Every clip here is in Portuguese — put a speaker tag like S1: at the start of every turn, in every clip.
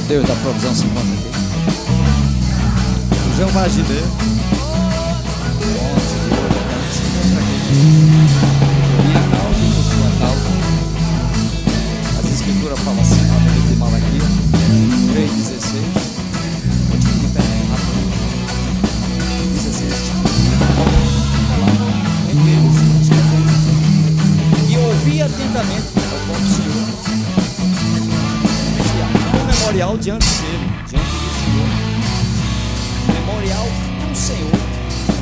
S1: Deus da provisão se encontra aqui. O Jeová Jireh, se encontra aqui. Por minha causa e por sua causa. As escrituras falam assim, no livro de Malaquias 3,16. Vou te pedir perdão rápido. 16. Entre eles, os que atendem. E ouvi atentamente ao próprio Senhor. Memorial diante dele, diante do Senhor. Memorial do Senhor.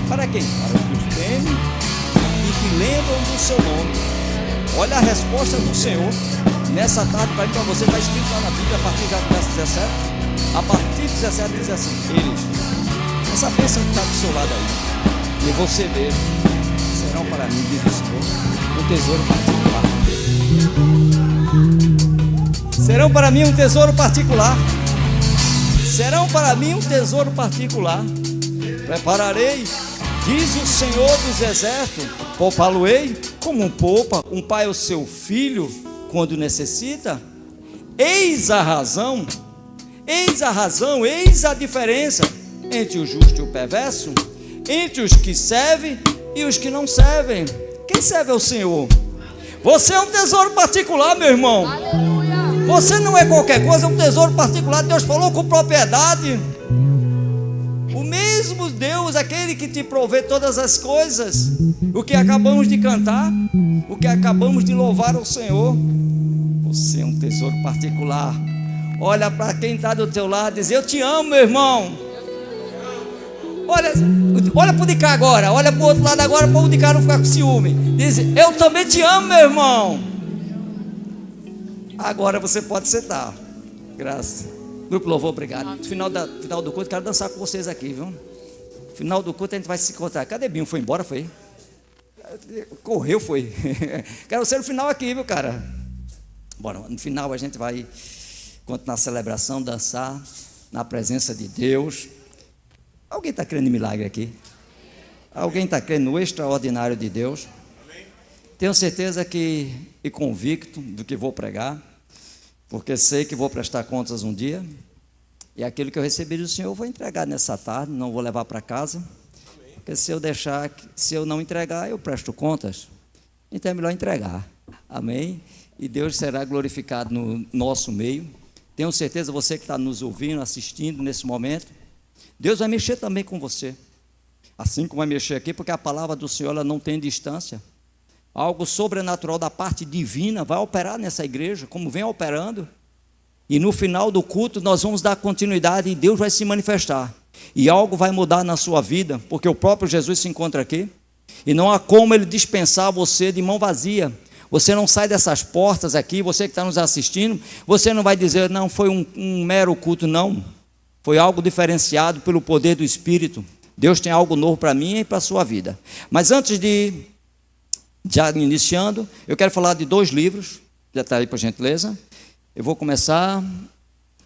S1: Para quem? Para os que temem e que lembram do seu nome. Olha a resposta do Senhor. Nessa tarde, para você, está escrito lá na Bíblia, a partir do verso 17. A partir do 17 diz assim: eles, essa bênção que está do seu lado aí, e você mesmo, serão para mim, diz o Senhor, um tesouro particular. Serão para mim um tesouro particular. Serão para mim um tesouro particular. Prepararei, diz o Senhor dos Exércitos, poupá-lo-ei como poupa um pai ao seu filho quando necessita. Eis a razão, eis a diferença entre o justo e o perverso, entre os que servem e os que não servem. Quem serve ao Senhor? Você é um tesouro particular, meu irmão. Aleluia. Você não é qualquer coisa, é um tesouro particular. Deus falou com propriedade. O mesmo Deus, aquele que te provê todas as coisas. O que acabamos de cantar, o que acabamos de louvar ao Senhor. Você é um tesouro particular. Olha para quem está do teu lado e diz: eu te amo, meu irmão. Olha para o de cá agora. Olha para o outro lado agora, para o de cá não ficar com ciúme. Diz: eu também te amo, meu irmão. Agora você pode sentar. Graças. Grupo Louvor, obrigado. Final do culto, quero dançar com vocês aqui, viu? Final do culto a gente vai se encontrar. Cadê Binho? Foi embora? Foi? Correu, foi. Quero ser no final aqui, viu, cara? Bora, no final a gente vai continuar a celebração, dançar na presença de Deus. Alguém está crendo em milagre aqui? Alguém está crendo no extraordinário de Deus? Tenho certeza e convicto do que vou pregar, porque sei que vou prestar contas um dia, e aquilo que eu recebi do Senhor eu vou entregar nessa tarde, não vou levar para casa, porque se eu não entregar, eu presto contas, então é melhor entregar, amém? E Deus será glorificado no nosso meio. Tenho certeza, você que está nos ouvindo, assistindo nesse momento, Deus vai mexer também com você, assim como vai mexer aqui, porque a palavra do Senhor ela não tem distância. Algo sobrenatural da parte divina vai operar nessa igreja, como vem operando. E no final do culto nós vamos dar continuidade e Deus vai se manifestar. E algo vai mudar na sua vida, porque o próprio Jesus se encontra aqui. E não há como Ele dispensar você de mão vazia. Você não sai dessas portas aqui, você que está nos assistindo, você não vai dizer: não, foi um mero culto, não. Foi algo diferenciado pelo poder do Espírito. Deus tem algo novo para mim e para a sua vida. Mas antes já iniciando, eu quero falar de 2 livros. Já está aí, por gentileza. Eu vou começar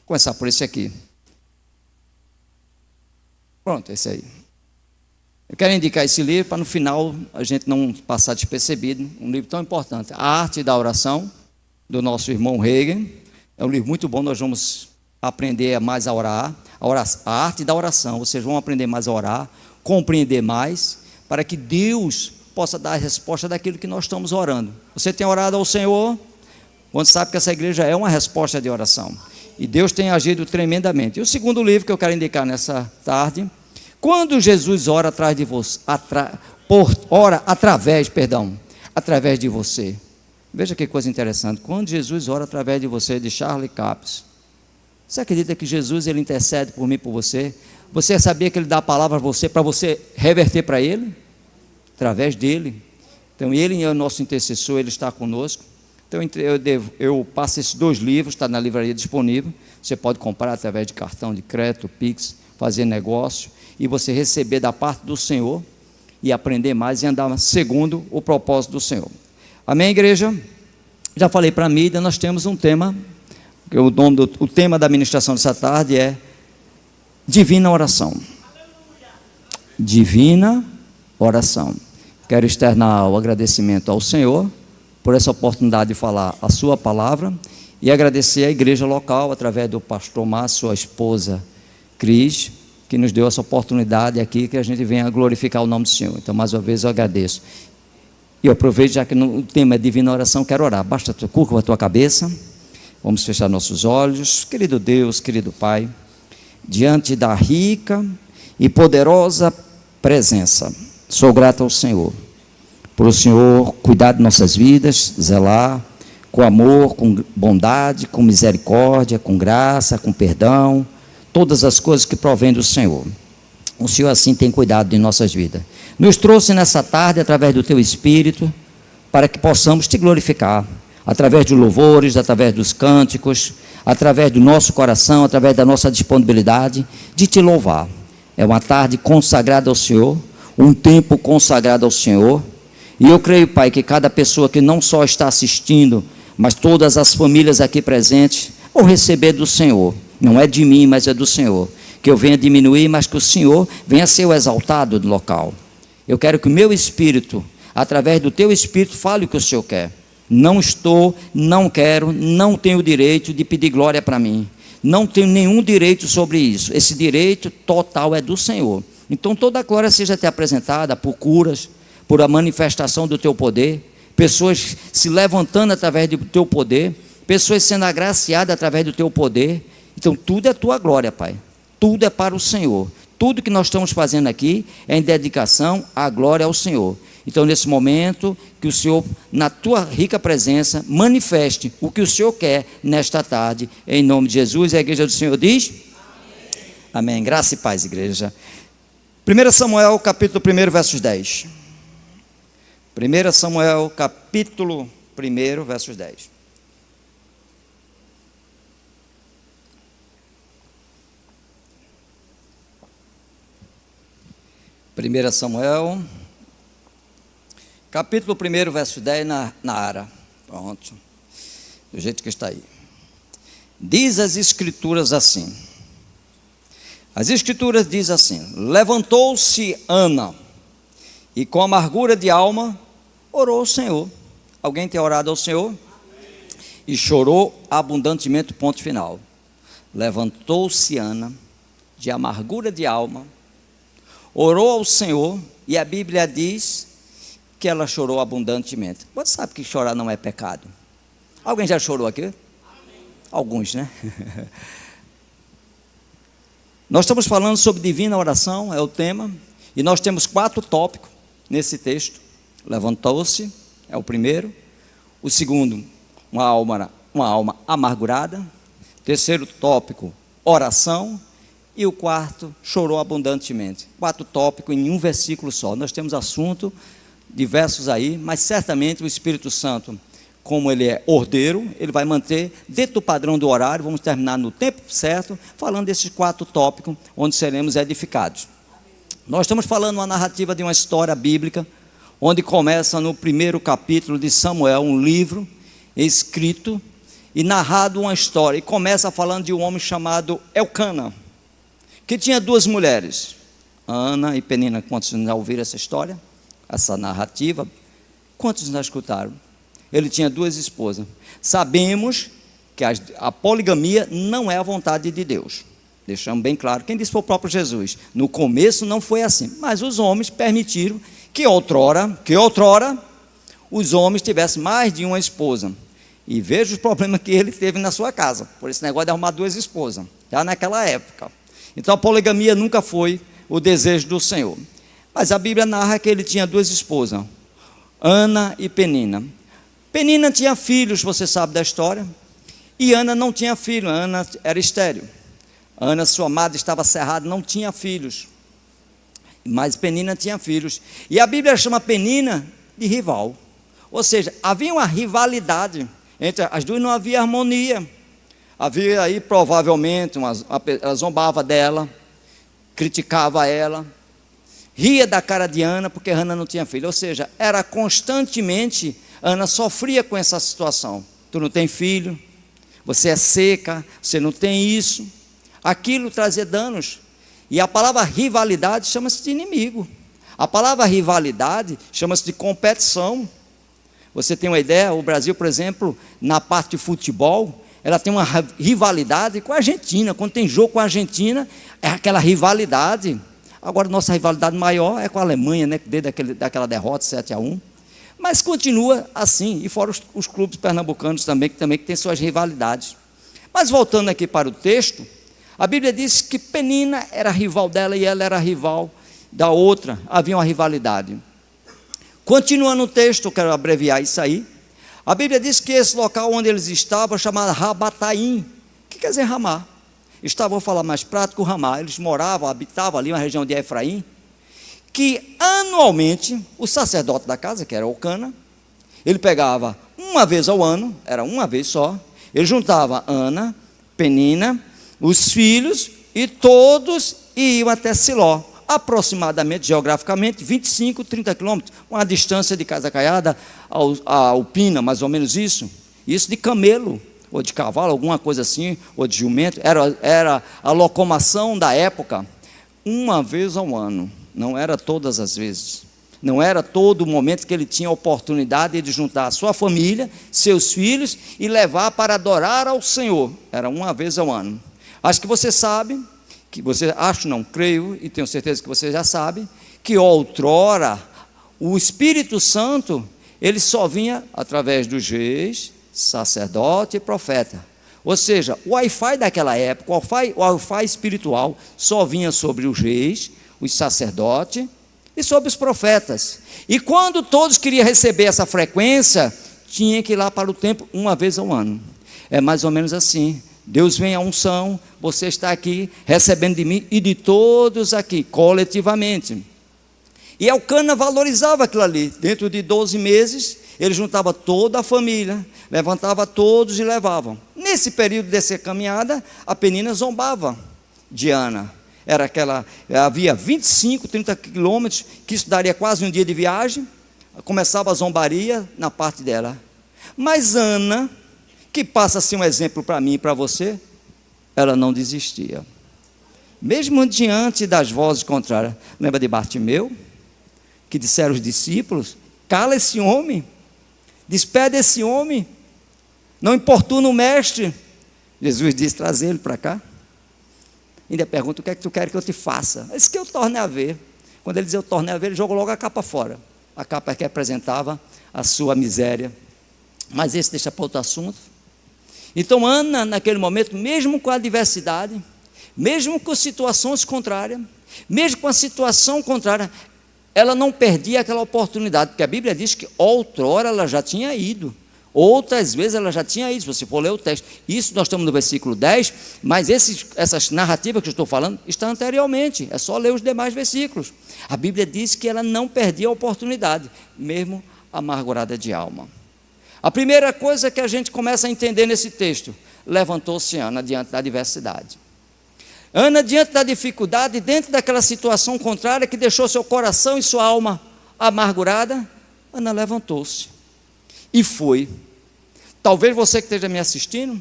S1: por esse aqui. Pronto, esse aí. Eu quero indicar esse livro para no final a gente não passar despercebido. Um livro tão importante, A Arte da Oração, do nosso irmão Reagan. É um livro muito bom, nós vamos aprender mais a orar. A arte da oração, vocês vão aprender mais a orar, compreender mais, para que Deus possa dar a resposta daquilo que nós estamos orando. Você tem orado ao Senhor, quando sabe que essa igreja é uma resposta de oração. E Deus tem agido tremendamente. E o segundo livro que eu quero indicar nessa tarde, Quando Jesus ora atrás de você, através de você. Veja que coisa interessante. Quando Jesus ora através de você, de Charlie Capps. Você acredita que Jesus ele intercede por mim e por você? Você sabia que Ele dá a palavra a você para você reverter para Ele? Através dele. Então Ele é o nosso intercessor, Ele está conosco. Então eu passo esses 2 livros, está na livraria disponível. Você pode comprar através de cartão de crédito, Pix, fazer negócio e você receber da parte do Senhor e aprender mais e andar segundo o propósito do Senhor. Amém, igreja? Já falei para a mídia, nós temos um tema, que o tema da ministração dessa tarde é Divina Oração. Divina Oração. Quero externar o agradecimento ao Senhor por essa oportunidade de falar a sua palavra E agradecer à igreja local, através do pastor Márcio, sua esposa Cris, que nos deu essa oportunidade aqui, que a gente venha glorificar o nome do Senhor. Então, mais uma vez, eu agradeço. E eu aproveito, já que o tema é divina oração, quero orar. Basta curva a tua cabeça, vamos fechar nossos olhos. Querido Deus, querido Pai, diante da rica e poderosa presença, sou grato ao Senhor, por o Senhor cuidar de nossas vidas, zelar com amor, com bondade, com misericórdia, com graça, com perdão, todas as coisas que provém do Senhor. O Senhor assim tem cuidado de nossas vidas. Nos trouxe nessa tarde, através do Teu Espírito, para que possamos Te glorificar, através de louvores, através dos cânticos, através do nosso coração, através da nossa disponibilidade, de Te louvar. É uma tarde consagrada ao Senhor, um tempo consagrado ao Senhor, e eu creio, Pai, que cada pessoa que não só está assistindo, mas todas as famílias aqui presentes, vão receber do Senhor. Não é de mim, mas é do Senhor. Que eu venha diminuir, mas que o Senhor venha ser o exaltado do local. Eu quero que o meu espírito, através do Teu Espírito, fale o que o Senhor quer. Não estou, não quero, não tenho direito de pedir glória para mim. Não tenho nenhum direito sobre isso. Esse direito total é do Senhor. Então toda a glória seja Te apresentada por curas, por a manifestação do Teu poder, pessoas se levantando através do Teu poder, pessoas sendo agraciadas através do Teu poder. Então tudo é Tua glória, Pai. Tudo é para o Senhor. Tudo que nós estamos fazendo aqui é em dedicação à glória ao Senhor. Então, nesse momento, que o Senhor, na Tua rica presença, manifeste o que o Senhor quer nesta tarde, em nome de Jesus. A igreja do Senhor diz? Amém. Amém. Graça e paz, igreja. 1 Samuel, capítulo 1, versos 10. 1 Samuel, capítulo 1, versos 10. Primeira Samuel, capítulo 1, verso 10, na Ara. Pronto, do jeito que está aí. Diz as Escrituras assim. As Escrituras dizem assim: levantou-se Ana, e com amargura de alma, orou ao Senhor. Alguém tem orado ao Senhor? E chorou abundantemente, ponto final. Levantou-se Ana, de amargura de alma, orou ao Senhor, e a Bíblia diz que ela chorou abundantemente. Você sabe que chorar não é pecado? Alguém já chorou aqui? Amém. Alguns, né? Nós estamos falando sobre divina oração, é o tema, e nós temos 4 tópicos nesse texto. Levantou-se, é o primeiro. O segundo, uma alma amargurada. Terceiro tópico, oração. E o quarto, chorou abundantemente. 4 tópicos em um versículo só. Nós temos assunto diversos aí, mas certamente o Espírito Santo, como ele é ordeiro, ele vai manter dentro do padrão do horário. Vamos terminar no tempo certo, falando desses 4 tópicos, onde seremos edificados. Nós estamos falando uma narrativa de uma história bíblica, onde começa no 1º capítulo de Samuel, um livro escrito e narrado uma história. E começa falando de um homem chamado Elcana, que tinha 2 mulheres, Ana e Penina. Quantos já ouviram essa história? Essa narrativa? Quantos já escutaram? Ele tinha 2 esposas. Sabemos que a poligamia não é a vontade de Deus. Deixamos bem claro. Quem disse foi o próprio Jesus. No começo não foi assim, mas os homens permitiram que outrora, os homens tivessem mais de uma esposa. E veja os problemas que ele teve na sua casa, por esse negócio de arrumar 2 esposas, já naquela época. Então a poligamia nunca foi o desejo do Senhor. Mas a Bíblia narra que ele tinha 2 esposas, Ana e Penina. Penina tinha filhos, você sabe da história. E Ana não tinha filho, Ana era estéril. Ana, sua amada, estava cerrada, não tinha filhos. Mas Penina tinha filhos. E a Bíblia chama Penina de rival. Ou seja, havia uma rivalidade entre as duas, não havia harmonia. Havia aí provavelmente, ela zombava dela, criticava ela, ria da cara de Ana, porque Ana não tinha filho. Ou seja, era constantemente, Ana sofria com essa situação. Tu não tem filho, você é seca, você não tem isso. Aquilo trazia danos. E a palavra rivalidade chama-se de inimigo. A palavra rivalidade chama-se de competição. Você tem uma ideia? O Brasil, por exemplo, na parte de futebol, ela tem uma rivalidade com a Argentina. Quando tem jogo com a Argentina, é aquela rivalidade. Agora, nossa rivalidade maior é com a Alemanha, né, desde daquela derrota 7-1. Mas continua assim, e fora os clubes pernambucanos também que têm suas rivalidades. Mas voltando aqui para o texto, a Bíblia diz que Penina era rival dela e ela era rival da outra, havia uma rivalidade. Continuando o texto, eu quero abreviar isso aí. A Bíblia diz que esse local onde eles estavam é chamado Rabataim, que quer dizer Ramá. Vou falar mais prático, Ramá. Eles habitavam ali uma região de Efraim, que anualmente o sacerdote da casa, que era Elcana, ele pegava uma vez ao ano, era uma vez só, ele juntava Ana, Penina, os filhos e todos iam até Siló, aproximadamente, geograficamente, 25, 30 quilômetros, uma distância de Casa Caiada a Alpina, mais ou menos isso de camelo, ou de cavalo, alguma coisa assim, ou de jumento, era a locomoção da época, uma vez ao ano, não era todas as vezes, não era todo o momento que ele tinha a oportunidade de juntar a sua família, seus filhos, e levar para adorar ao Senhor, era uma vez ao ano. Acho que você sabe, creio, e tenho certeza que você já sabe, que outrora, o Espírito Santo, ele só vinha através dos reis, sacerdote e profeta. Ou seja, o Wi-Fi daquela época, o Wi-Fi espiritual, só vinha sobre os reis, os sacerdotes e sobre os profetas. E quando todos queriam receber essa frequência, tinha que ir lá para o templo uma vez ao ano. É mais ou menos assim. Deus vem a unção, você está aqui recebendo de mim e de todos aqui, coletivamente. E Elcana valorizava aquilo ali. Dentro de 12 meses, ele juntava toda a família, levantava todos e levavam. Nesse período dessa caminhada, a Penina zombava de Ana. Havia 25, 30 quilômetros, que isso daria quase um dia de viagem. Começava a zombaria na parte dela. Mas Ana, que passa a ser um exemplo para mim e para você, ela não desistia. Mesmo diante das vozes contrárias. Lembra de Bartimeu? Que disseram os discípulos: cala esse homem, despede esse homem, não importuna o mestre. Jesus disse: trazer ele para cá. Ainda pergunta: o que é que tu quer que eu te faça? Ele disse que eu torne a ver. Quando ele dizia eu torne a ver, ele jogou logo a capa fora. A capa que representava a sua miséria. Mas esse deixa para outro assunto. Então Ana, naquele momento, mesmo com a adversidade, mesmo com situações contrárias, mesmo com a situação contrária, ela não perdia aquela oportunidade, porque a Bíblia diz que outrora ela já tinha ido, outras vezes ela já tinha ido, se você for ler o texto. Isso nós estamos no versículo 10, mas essas narrativas que eu estou falando estão anteriormente, é só ler os demais versículos. A Bíblia diz que ela não perdia a oportunidade, mesmo amargurada de alma. A primeira coisa que a gente começa a entender nesse texto: levantou-se Ana diante da adversidade. Ana, diante da dificuldade, dentro daquela situação contrária que deixou seu coração e sua alma amargurada, Ana levantou-se e foi. Talvez você que esteja me assistindo,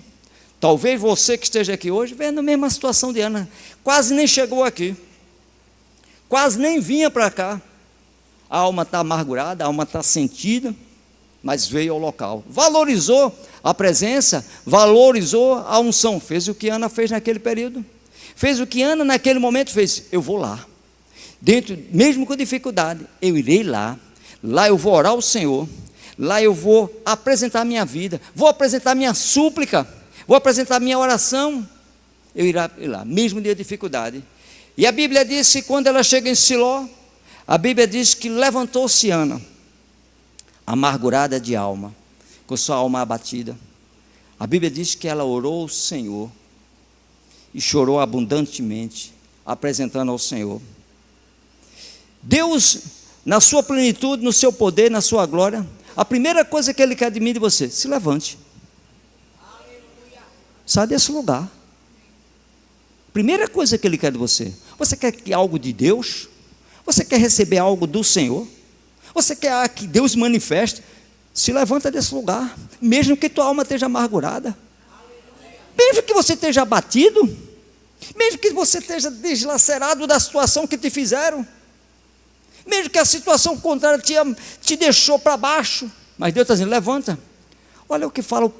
S1: talvez você que esteja aqui hoje, vendo a mesma situação de Ana, quase nem chegou aqui, quase nem vinha para cá, a alma está amargurada, a alma está sentida, mas veio ao local, valorizou a presença, valorizou a unção, fez o que Ana fez naquele período, fez o que Ana naquele momento fez: eu vou lá, mesmo com dificuldade, eu irei lá eu vou orar ao Senhor, lá eu vou apresentar a minha vida, vou apresentar a minha súplica, vou apresentar a minha oração, eu irei lá, mesmo de dificuldade. E a Bíblia diz que quando ela chega em Siló, a Bíblia diz que levantou-se Ana, amargurada de alma, com sua alma abatida. A Bíblia diz que ela orou ao Senhor e chorou abundantemente, apresentando ao Senhor. Deus, na sua plenitude, no seu poder, na sua glória, a primeira coisa que Ele quer de mim e de você: se levante. Sai desse lugar. Primeira coisa que Ele quer de você: você quer algo de Deus? Você quer receber algo do Senhor? Você quer que Deus manifeste? Se levanta desse lugar, mesmo que tua alma esteja amargurada, mesmo que você esteja abatido, mesmo que você esteja deslacerado da situação que te fizeram, mesmo que a situação contrária te deixou para baixo, mas Deus está dizendo: levanta. Olha o que fala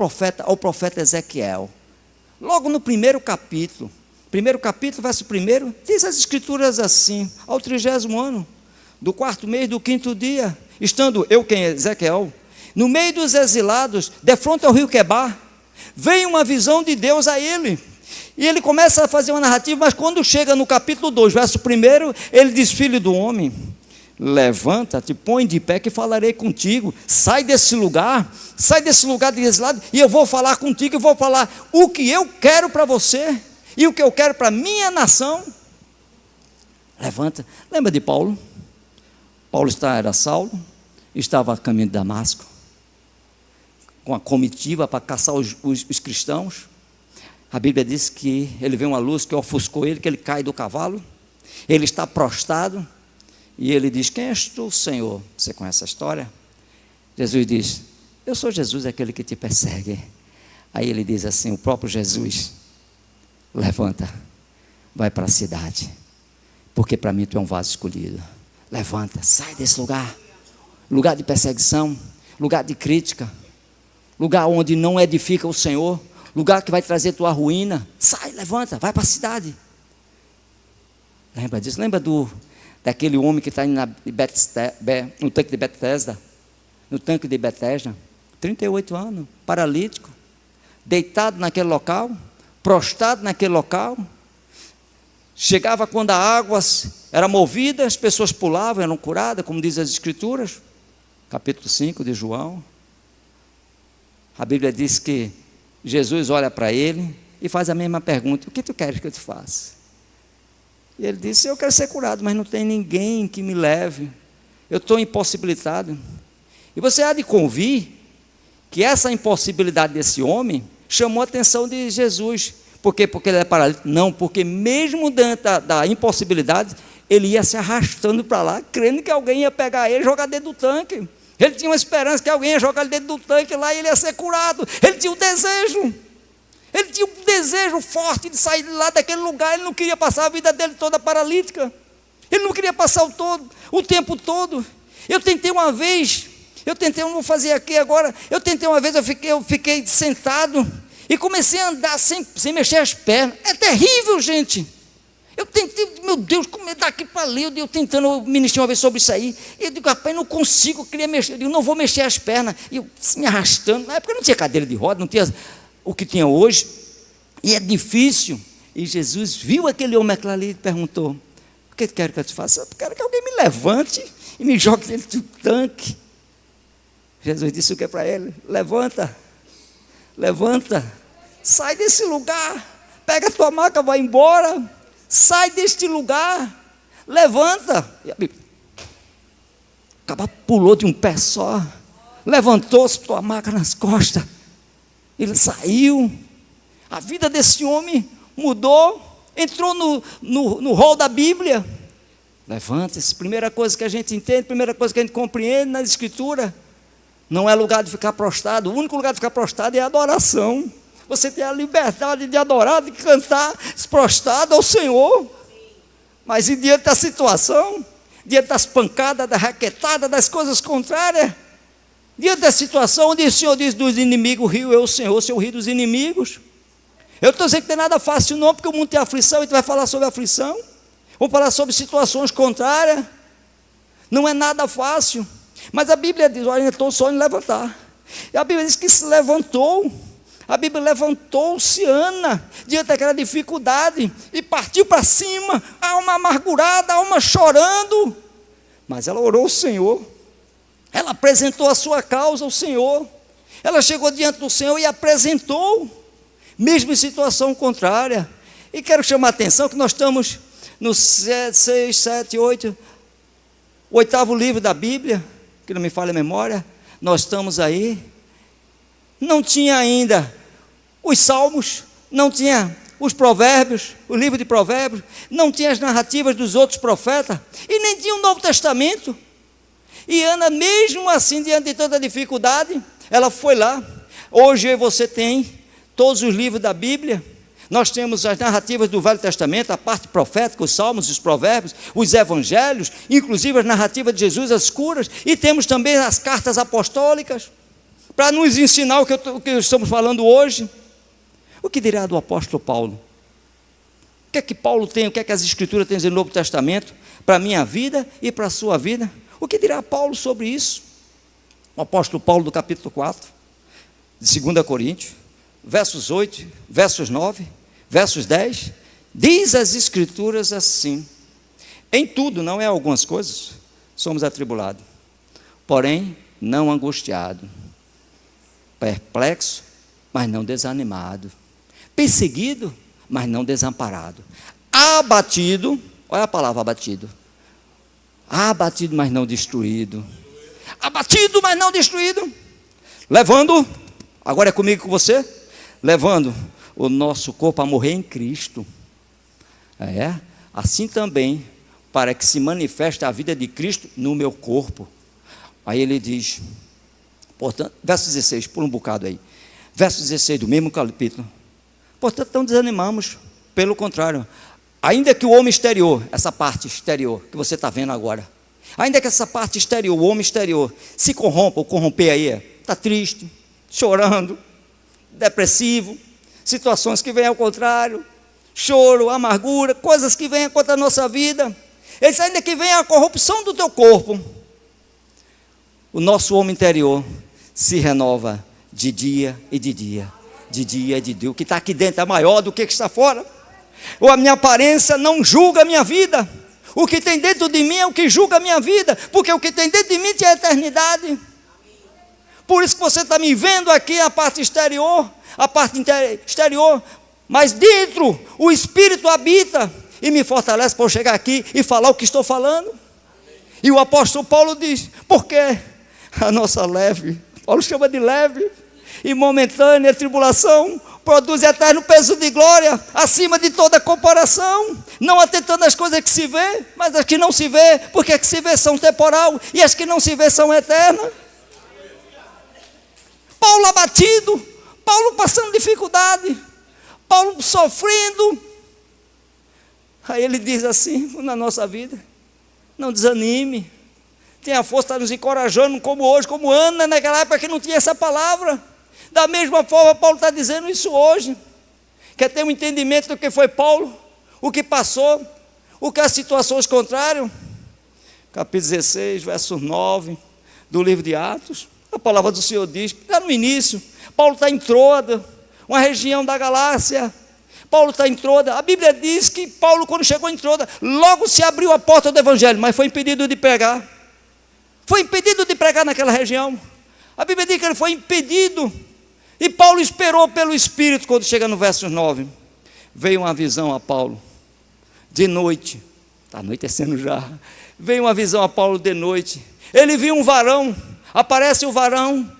S1: ao profeta Ezequiel. Logo no primeiro capítulo, verso 1, diz as escrituras assim: ao 30º ano, do 4º mês, do 5º dia, estando eu, quem é Ezequiel, no meio dos exilados, defronte ao rio Quebar, veio uma visão de Deus a ele. E ele começa a fazer uma narrativa, mas quando chega no capítulo 2, verso 1, ele diz: filho do homem, levanta-te, põe de pé que falarei contigo, sai desse lugar de exilado, e eu vou falar contigo, e vou falar o que eu quero para você, e o que eu quero para a minha nação. Levanta. Lembra de Paulo? Paulo era Saulo, estava a caminho de Damasco, com a comitiva para caçar os cristãos. A Bíblia diz que ele vê uma luz que ofuscou ele, que ele cai do cavalo, ele está prostrado, e ele diz: quem és tu, Senhor? Você conhece a história? Jesus diz: eu sou Jesus, aquele que te persegue. Aí ele diz assim, o próprio Jesus: levanta, vai para a cidade, porque para mim tu é um vaso escolhido. Levanta, sai desse lugar de perseguição, lugar de crítica, lugar onde não edifica o Senhor, lugar que vai trazer tua ruína. Sai, levanta, vai para a cidade. Lembra disso? Lembra daquele homem que está no tanque de Betesda, 38 anos, paralítico, deitado naquele local, prostrado naquele local. Chegava quando a água era movida, as pessoas pulavam, eram curadas, como diz as escrituras, capítulo 5 de João. A Bíblia diz que Jesus olha para ele e faz a mesma pergunta: o que tu queres que eu te faça? E ele disse: eu quero ser curado, mas não tem ninguém que me leve, eu estou impossibilitado. E você há de convir que essa impossibilidade desse homem chamou a atenção de Jesus. Por quê? Porque ele é paralítico? Não, porque mesmo dentro da impossibilidade, ele ia se arrastando para lá, crendo que alguém ia pegar ele e jogar dentro do tanque. Ele tinha uma esperança que alguém ia jogar ele dentro do tanque lá e ele ia ser curado. Ele tinha um desejo forte de sair lá daquele lugar. Ele não queria passar a vida dele toda paralítica, ele não queria passar o tempo todo. Eu não vou fazer aqui agora, eu fiquei sentado e comecei a andar sem mexer as pernas. É terrível, gente. Eu tentei, meu Deus, como é daqui para ali, eu tentando ministrar uma vez sobre isso aí, e eu digo: rapaz, não consigo, eu queria mexer, eu digo: não vou mexer as pernas, e eu me arrastando. Na época não tinha cadeira de roda, não tinha o que tinha hoje, e é difícil. E Jesus viu aquele homem ali e perguntou: o que quer que eu te faça? Eu quero que alguém me levante e me jogue dentro do tanque. Jesus disse o que para ele? Levanta, sai desse lugar, pega a tua maca, vai embora, sai deste lugar, levanta. Acaba, pulou de um pé só, levantou-se, tua maca nas costas, ele saiu. A vida desse homem mudou, entrou no rol da Bíblia. Levanta-se. Primeira coisa que a gente entende, primeira coisa que a gente compreende na Escritura: não é lugar de ficar prostrado. O único lugar de ficar prostrado é a adoração. Você tem a liberdade de adorar, de cantar prostrado ao Senhor. Mas e diante da situação, diante das pancadas, da raquetada, das coisas contrárias, diante da situação onde o Senhor diz: dos inimigos rio eu, Senhor, se eu rio dos inimigos. Eu estou dizendo que não tem nada fácil não, porque o mundo tem aflição, e tu vai falar sobre aflição, vamos falar sobre situações contrárias. Não é nada fácil. Mas a Bíblia diz: olha, estou só em levantar. E a Bíblia diz que se levantou. A Bíblia levantou-se Ana diante daquela dificuldade e partiu para cima, alma amargurada, alma chorando. Mas ela orou ao Senhor, ela apresentou a sua causa ao Senhor, ela chegou diante do Senhor e apresentou, mesmo em situação contrária. E quero chamar a atenção que nós estamos no 6, 7, 8, o 8º livro da Bíblia, que não me falha a memória. Nós estamos aí. Não tinha ainda os Salmos, não tinha os Provérbios, o livro de Provérbios, não tinha as narrativas dos outros profetas, e nem tinha o Novo Testamento. E Ana, mesmo assim, diante de tanta dificuldade, ela foi lá. Hoje eu e você tem todos os livros da Bíblia. Nós temos as narrativas do Velho Testamento, a parte profética, os Salmos, os Provérbios, os Evangelhos, inclusive as narrativas de Jesus, as curas, e temos também as cartas apostólicas. para nos ensinar o que estamos falando hoje. O que dirá do apóstolo Paulo? O que é que Paulo tem, o que é que as Escrituras têm no Novo Testamento para a minha vida e para a sua vida? O que dirá Paulo sobre isso? O apóstolo Paulo, do capítulo 4, de 2 Coríntios, versos 8, versos 9, versos 10, diz as Escrituras assim: em tudo, não é algumas coisas, somos atribulados, porém não angustiado, perplexo, mas não desanimado, perseguido, mas não desamparado, abatido, olha a palavra abatido, mas não destruído, abatido, mas não destruído, levando, agora é comigo com você, levando o nosso corpo a morrer em Cristo, assim também, para que se manifeste a vida de Cristo no meu corpo. Aí ele diz, portanto, verso 16, pula um bocado aí, verso 16 do mesmo capítulo, portanto não desanimamos, pelo contrário, ainda que o homem exterior, essa parte exterior que você está vendo agora, ainda que essa parte exterior, o homem exterior, se corrompa, ou corromper aí, está triste, chorando, depressivo, situações que vêm ao contrário, choro, amargura, coisas que vêm contra a nossa vida, eles ainda que venha a corrupção do teu corpo, o nosso homem interior se renova de dia e de dia, de dia e de dia. O que está aqui dentro é maior do que está fora. Ou a minha aparência não julga a minha vida. O que tem dentro de mim é o que julga a minha vida, porque o que tem dentro de mim tem a eternidade. Por isso que você está me vendo aqui a parte exterior, mas dentro o Espírito habita e me fortalece para eu chegar aqui e falar o que estou falando. E o apóstolo Paulo diz, porque a nossa leve, Paulo chama de leve e momentânea tribulação, produz eterno peso de glória, acima de toda comparação, não atentando às coisas que se vê, mas as que não se vê, porque as que se vê são temporal, e as que não se vê são eternas. Paulo abatido, Paulo passando dificuldade, Paulo sofrendo. Aí ele diz assim, na nossa vida, não desanime, tenha força, está nos encorajando, como hoje, como Ana, naquela época que não tinha essa palavra. Da mesma forma, Paulo está dizendo isso hoje. Quer ter um entendimento do que foi Paulo, o que passou, o que as situações contrárias. Capítulo 16, verso 9, do livro de Atos, a palavra do Senhor diz, lá no início, Paulo está em Troada, uma região da Galácia. Paulo está em Troada, a Bíblia diz que Paulo, quando chegou em Troada, logo se abriu a porta do Evangelho, mas foi impedido de pregar. Foi impedido de pregar naquela região. A Bíblia diz que ele foi impedido. E Paulo esperou pelo Espírito. Quando chega no verso 9, veio uma visão a Paulo, de noite, está anoitecendo já, veio uma visão a Paulo de noite, ele viu um varão, aparece o varão,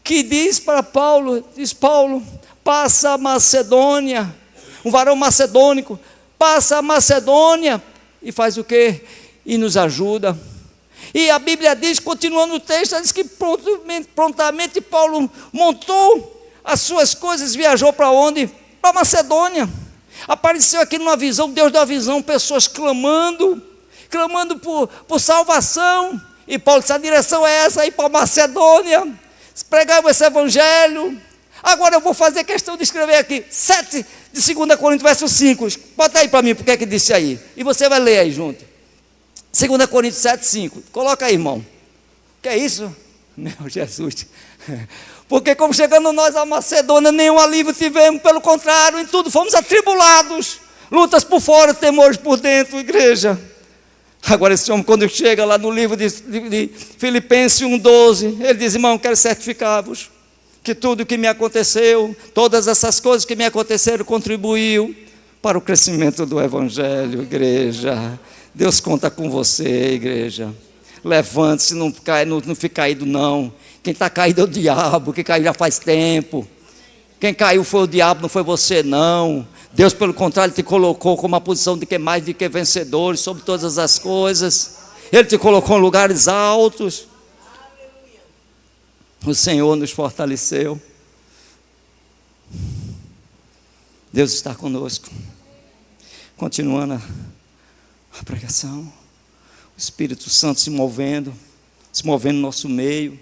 S1: que diz para Paulo, diz Paulo, passa a Macedônia, um varão macedônico, passa a Macedônia, e faz o quê? E nos ajuda. E a Bíblia diz, continuando o texto, diz que prontamente Paulo montou as suas coisas, viajou para onde? Para Macedônia. Apareceu aqui numa visão, Deus deu a visão, pessoas clamando por salvação. E Paulo disse, a direção é essa, ir para Macedônia, pregar esse evangelho. Agora eu vou fazer questão de escrever aqui, 7 de 2 Coríntios, verso 5. Bota aí para mim, porque é que disse aí. E você vai ler aí junto. 2 Coríntios 7, 5. Coloca aí, irmão. Que é isso? Meu Jesus. Porque como chegando nós a Macedônia, nenhum alívio tivemos, pelo contrário, em tudo fomos atribulados. Lutas por fora, temores por dentro, igreja. Agora esse homem, quando chega lá no livro de Filipenses 1,12, ele diz, irmão, quero certificar-vos que tudo que me aconteceu, todas essas coisas que me aconteceram, contribuiu para o crescimento do Evangelho, igreja. Deus conta com você, igreja. Levante-se, não fique caído não. Quem está caído é o diabo, quem caiu já faz tempo. Quem caiu foi o diabo, não foi você não. Deus, pelo contrário, te colocou com uma posição de que mais do que vencedores sobre todas as coisas. Ele te colocou em lugares altos. O Senhor nos fortaleceu. Deus está conosco. Continuando a pregação, o Espírito Santo se movendo no nosso meio.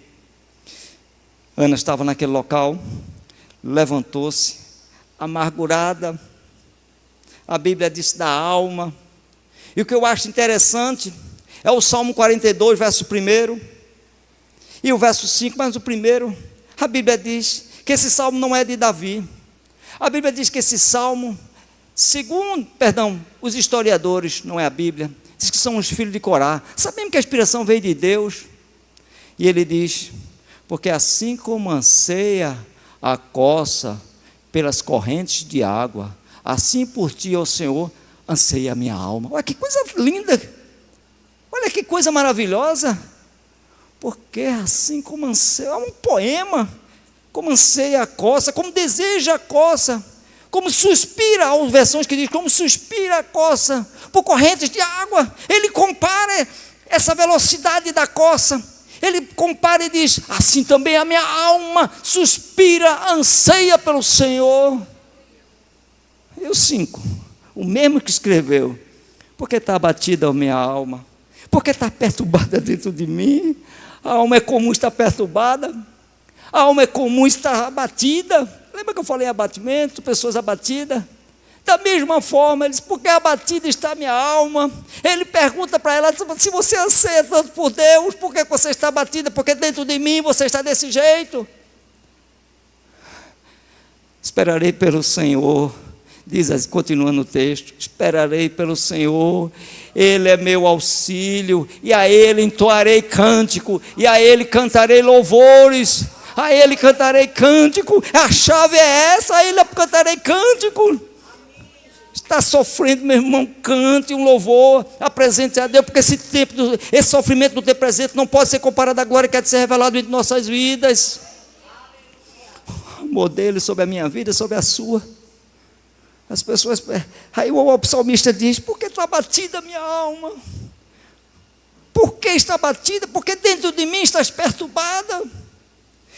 S1: Ana estava naquele local, levantou-se, amargurada, a Bíblia diz da alma. E o que eu acho interessante é o Salmo 42, verso 1 e o verso 5, mas o primeiro, a Bíblia diz que esse salmo não é de Davi. A Bíblia diz que esse salmo, os historiadores, não é a Bíblia, diz que são os filhos de Corá. Sabemos que a inspiração veio de Deus. E ele diz: porque assim como anseia a coça pelas correntes de água, assim por ti, ó Senhor, anseia a minha alma. Olha que coisa linda, olha que coisa maravilhosa. Porque assim como anseia, é um poema, como anseia a coça, como deseja a coça, como suspira, há versões que diz como suspira a coça por correntes de água. Ele compara essa velocidade da coça, ele compara e diz: assim também a minha alma suspira, anseia pelo Senhor. E o 5, o mesmo que escreveu: porque está abatida a minha alma, porque está perturbada dentro de mim. A alma é comum estar perturbada, a alma é comum estar abatida. Lembra que eu falei abatimento, pessoas abatidas? Da mesma forma, ele diz: porque abatida está a minha alma. Ele pergunta para ela: se você anseia tanto por Deus, por que você está abatida? Porque dentro de mim você está desse jeito. Esperarei pelo Senhor, diz, continuando o texto: esperarei pelo Senhor, Ele é meu auxílio, e a Ele entoarei cântico, e a Ele cantarei louvores, a Ele cantarei cântico. A chave é essa: a Ele cantarei cântico. Está sofrendo, meu irmão, cante um louvor, apresente a Deus, porque esse sofrimento do tempo presente não pode ser comparado à glória que há de ser revelado em nossas vidas. O amor dele sobre a minha vida, sobre a sua. As pessoas, aí o psalmista diz: por que está abatida a minha alma? Por que está abatida? Porque dentro de mim estás perturbada.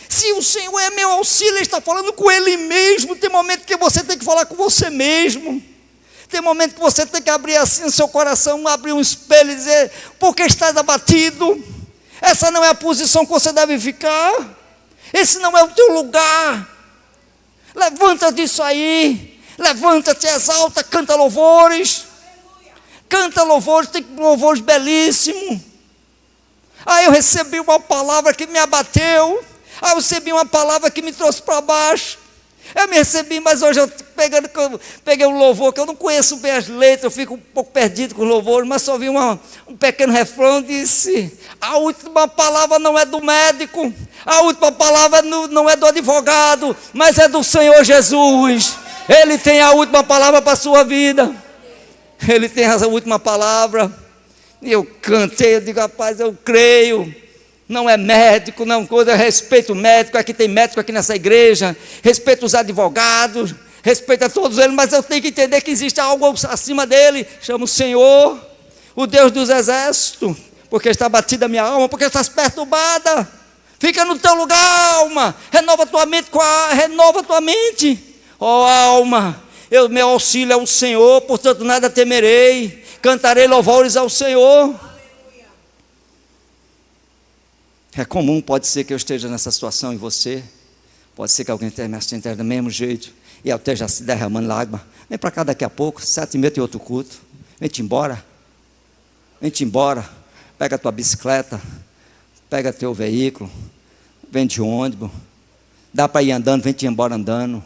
S1: Se o Senhor é meu auxílio, Ele está falando com Ele mesmo. Tem momento que você tem que falar com você mesmo. Tem momento que você tem que abrir assim o seu coração, abrir um espelho e dizer: por que estás abatido? Essa não é a posição que você deve ficar. Esse não é o teu lugar. Levanta disso aí. Levanta-te, exalta, canta louvores. Canta louvores, tem louvores belíssimos. Aí eu recebi uma palavra que me abateu. Aí eu recebi uma palavra que me trouxe para baixo. Eu me recebi, mas hoje eu peguei um louvor que eu não conheço bem as letras, eu fico um pouco perdido com o louvor, mas só vi um pequeno refrão e disse: a última palavra não é do médico, a última palavra não é do advogado, mas é do Senhor Jesus. Ele tem a última palavra para a sua vida. Ele tem a última palavra. E eu cantei, eu digo: rapaz, eu creio. Não é médico, não coisa, respeito o médico, aqui tem médico aqui nessa igreja, respeito os advogados, respeito a todos eles, mas eu tenho que entender que existe algo acima dele. Chama o Senhor, o Deus dos exércitos, porque está batida a minha alma, porque estás perturbada. Fica no teu lugar, alma, renova tua mente, renova tua mente. Ó alma, meu auxílio é o Senhor, portanto nada temerei, cantarei louvores ao Senhor. É comum, pode ser que eu esteja nessa situação e você, pode ser que alguém esteja me assistindo do mesmo jeito, e eu esteja se derramando lágrima. Vem para cá daqui a pouco, 7h30 tem outro culto. Vem-te embora, pega a tua bicicleta, pega teu veículo, vem de ônibus, dá para ir andando, vem-te embora andando,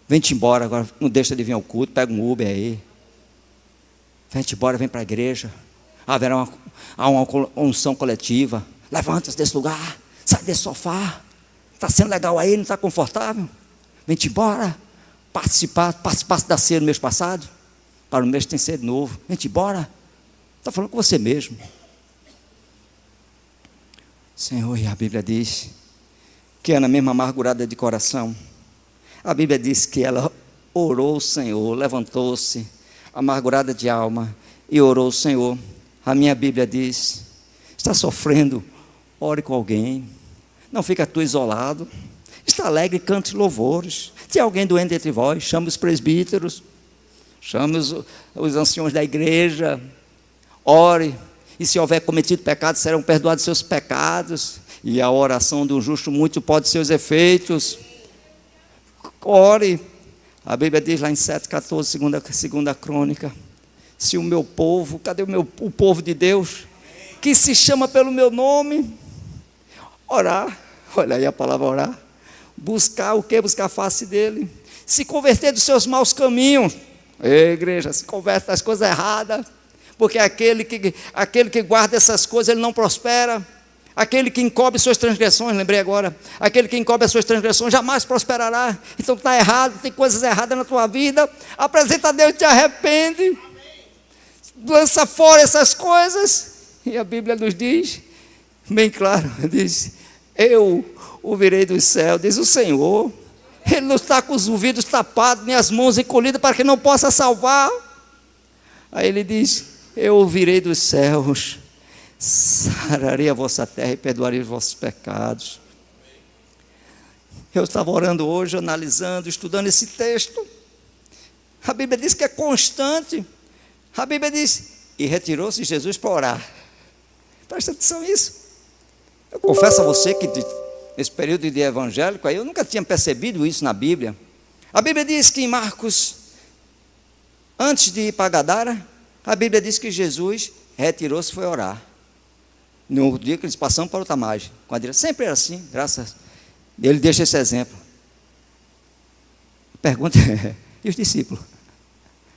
S1: vem-te embora, agora não deixa de vir ao culto, pega um Uber aí, vem-te embora, vem para a igreja, haverá uma unção coletiva. Levanta-se desse lugar, sai desse sofá. Está sendo legal aí, não está confortável? Vem-te embora. Participasse da ceia no mês passado. Para o mês tem ceia de novo. Vem-te embora. Está falando com você mesmo. Senhor, e a Bíblia diz que Ana, mesmo amargurada de coração, a Bíblia diz que ela orou o Senhor, levantou-se, amargurada de alma, e orou o Senhor. A minha Bíblia diz: está sofrendo, ore com alguém, não fica tu isolado, está alegre, cante louvores. Se alguém doente entre vós, chame os presbíteros, chame os anciões da igreja, ore. E se houver cometido pecado, serão perdoados seus pecados. E a oração do justo muito pode seus efeitos. Ore. A Bíblia diz lá em 7,14, segunda crônica. Se o meu povo, cadê o povo de Deus? Que se chama pelo meu nome. Orar. Olha aí a palavra orar. Buscar o quê? Buscar a face dele. Se converter dos seus maus caminhos. Ei, igreja, se converte das coisas erradas. Porque aquele que guarda essas coisas, ele não prospera. Aquele que encobre suas transgressões, lembrei agora, aquele que encobre as suas transgressões jamais prosperará. Então está errado, tem coisas erradas na tua vida, apresenta a Deus e te arrepende. Lança fora essas coisas. E a Bíblia nos diz, bem claro, diz: eu o virei do céu, diz o Senhor. Ele não está com os ouvidos tapados, nem as mãos encolhidas para que não possa salvar. Aí ele diz: eu o virei dos céus, sararei a vossa terra e perdoarei os vossos pecados. Eu estava orando hoje, analisando, estudando esse texto. A Bíblia diz que é constante. A Bíblia diz: e retirou-se Jesus para orar. Presta atenção nisso. Eu confesso a você que nesse período de evangélico aí, eu nunca tinha percebido isso na Bíblia. A Bíblia diz que em Marcos, antes de ir para Gadara, a Bíblia diz que Jesus retirou-se e foi orar. No dia que eles passaram para outra margem, com a direita. Sempre era assim, graças. Ele deixa esse exemplo. A pergunta é: e os discípulos?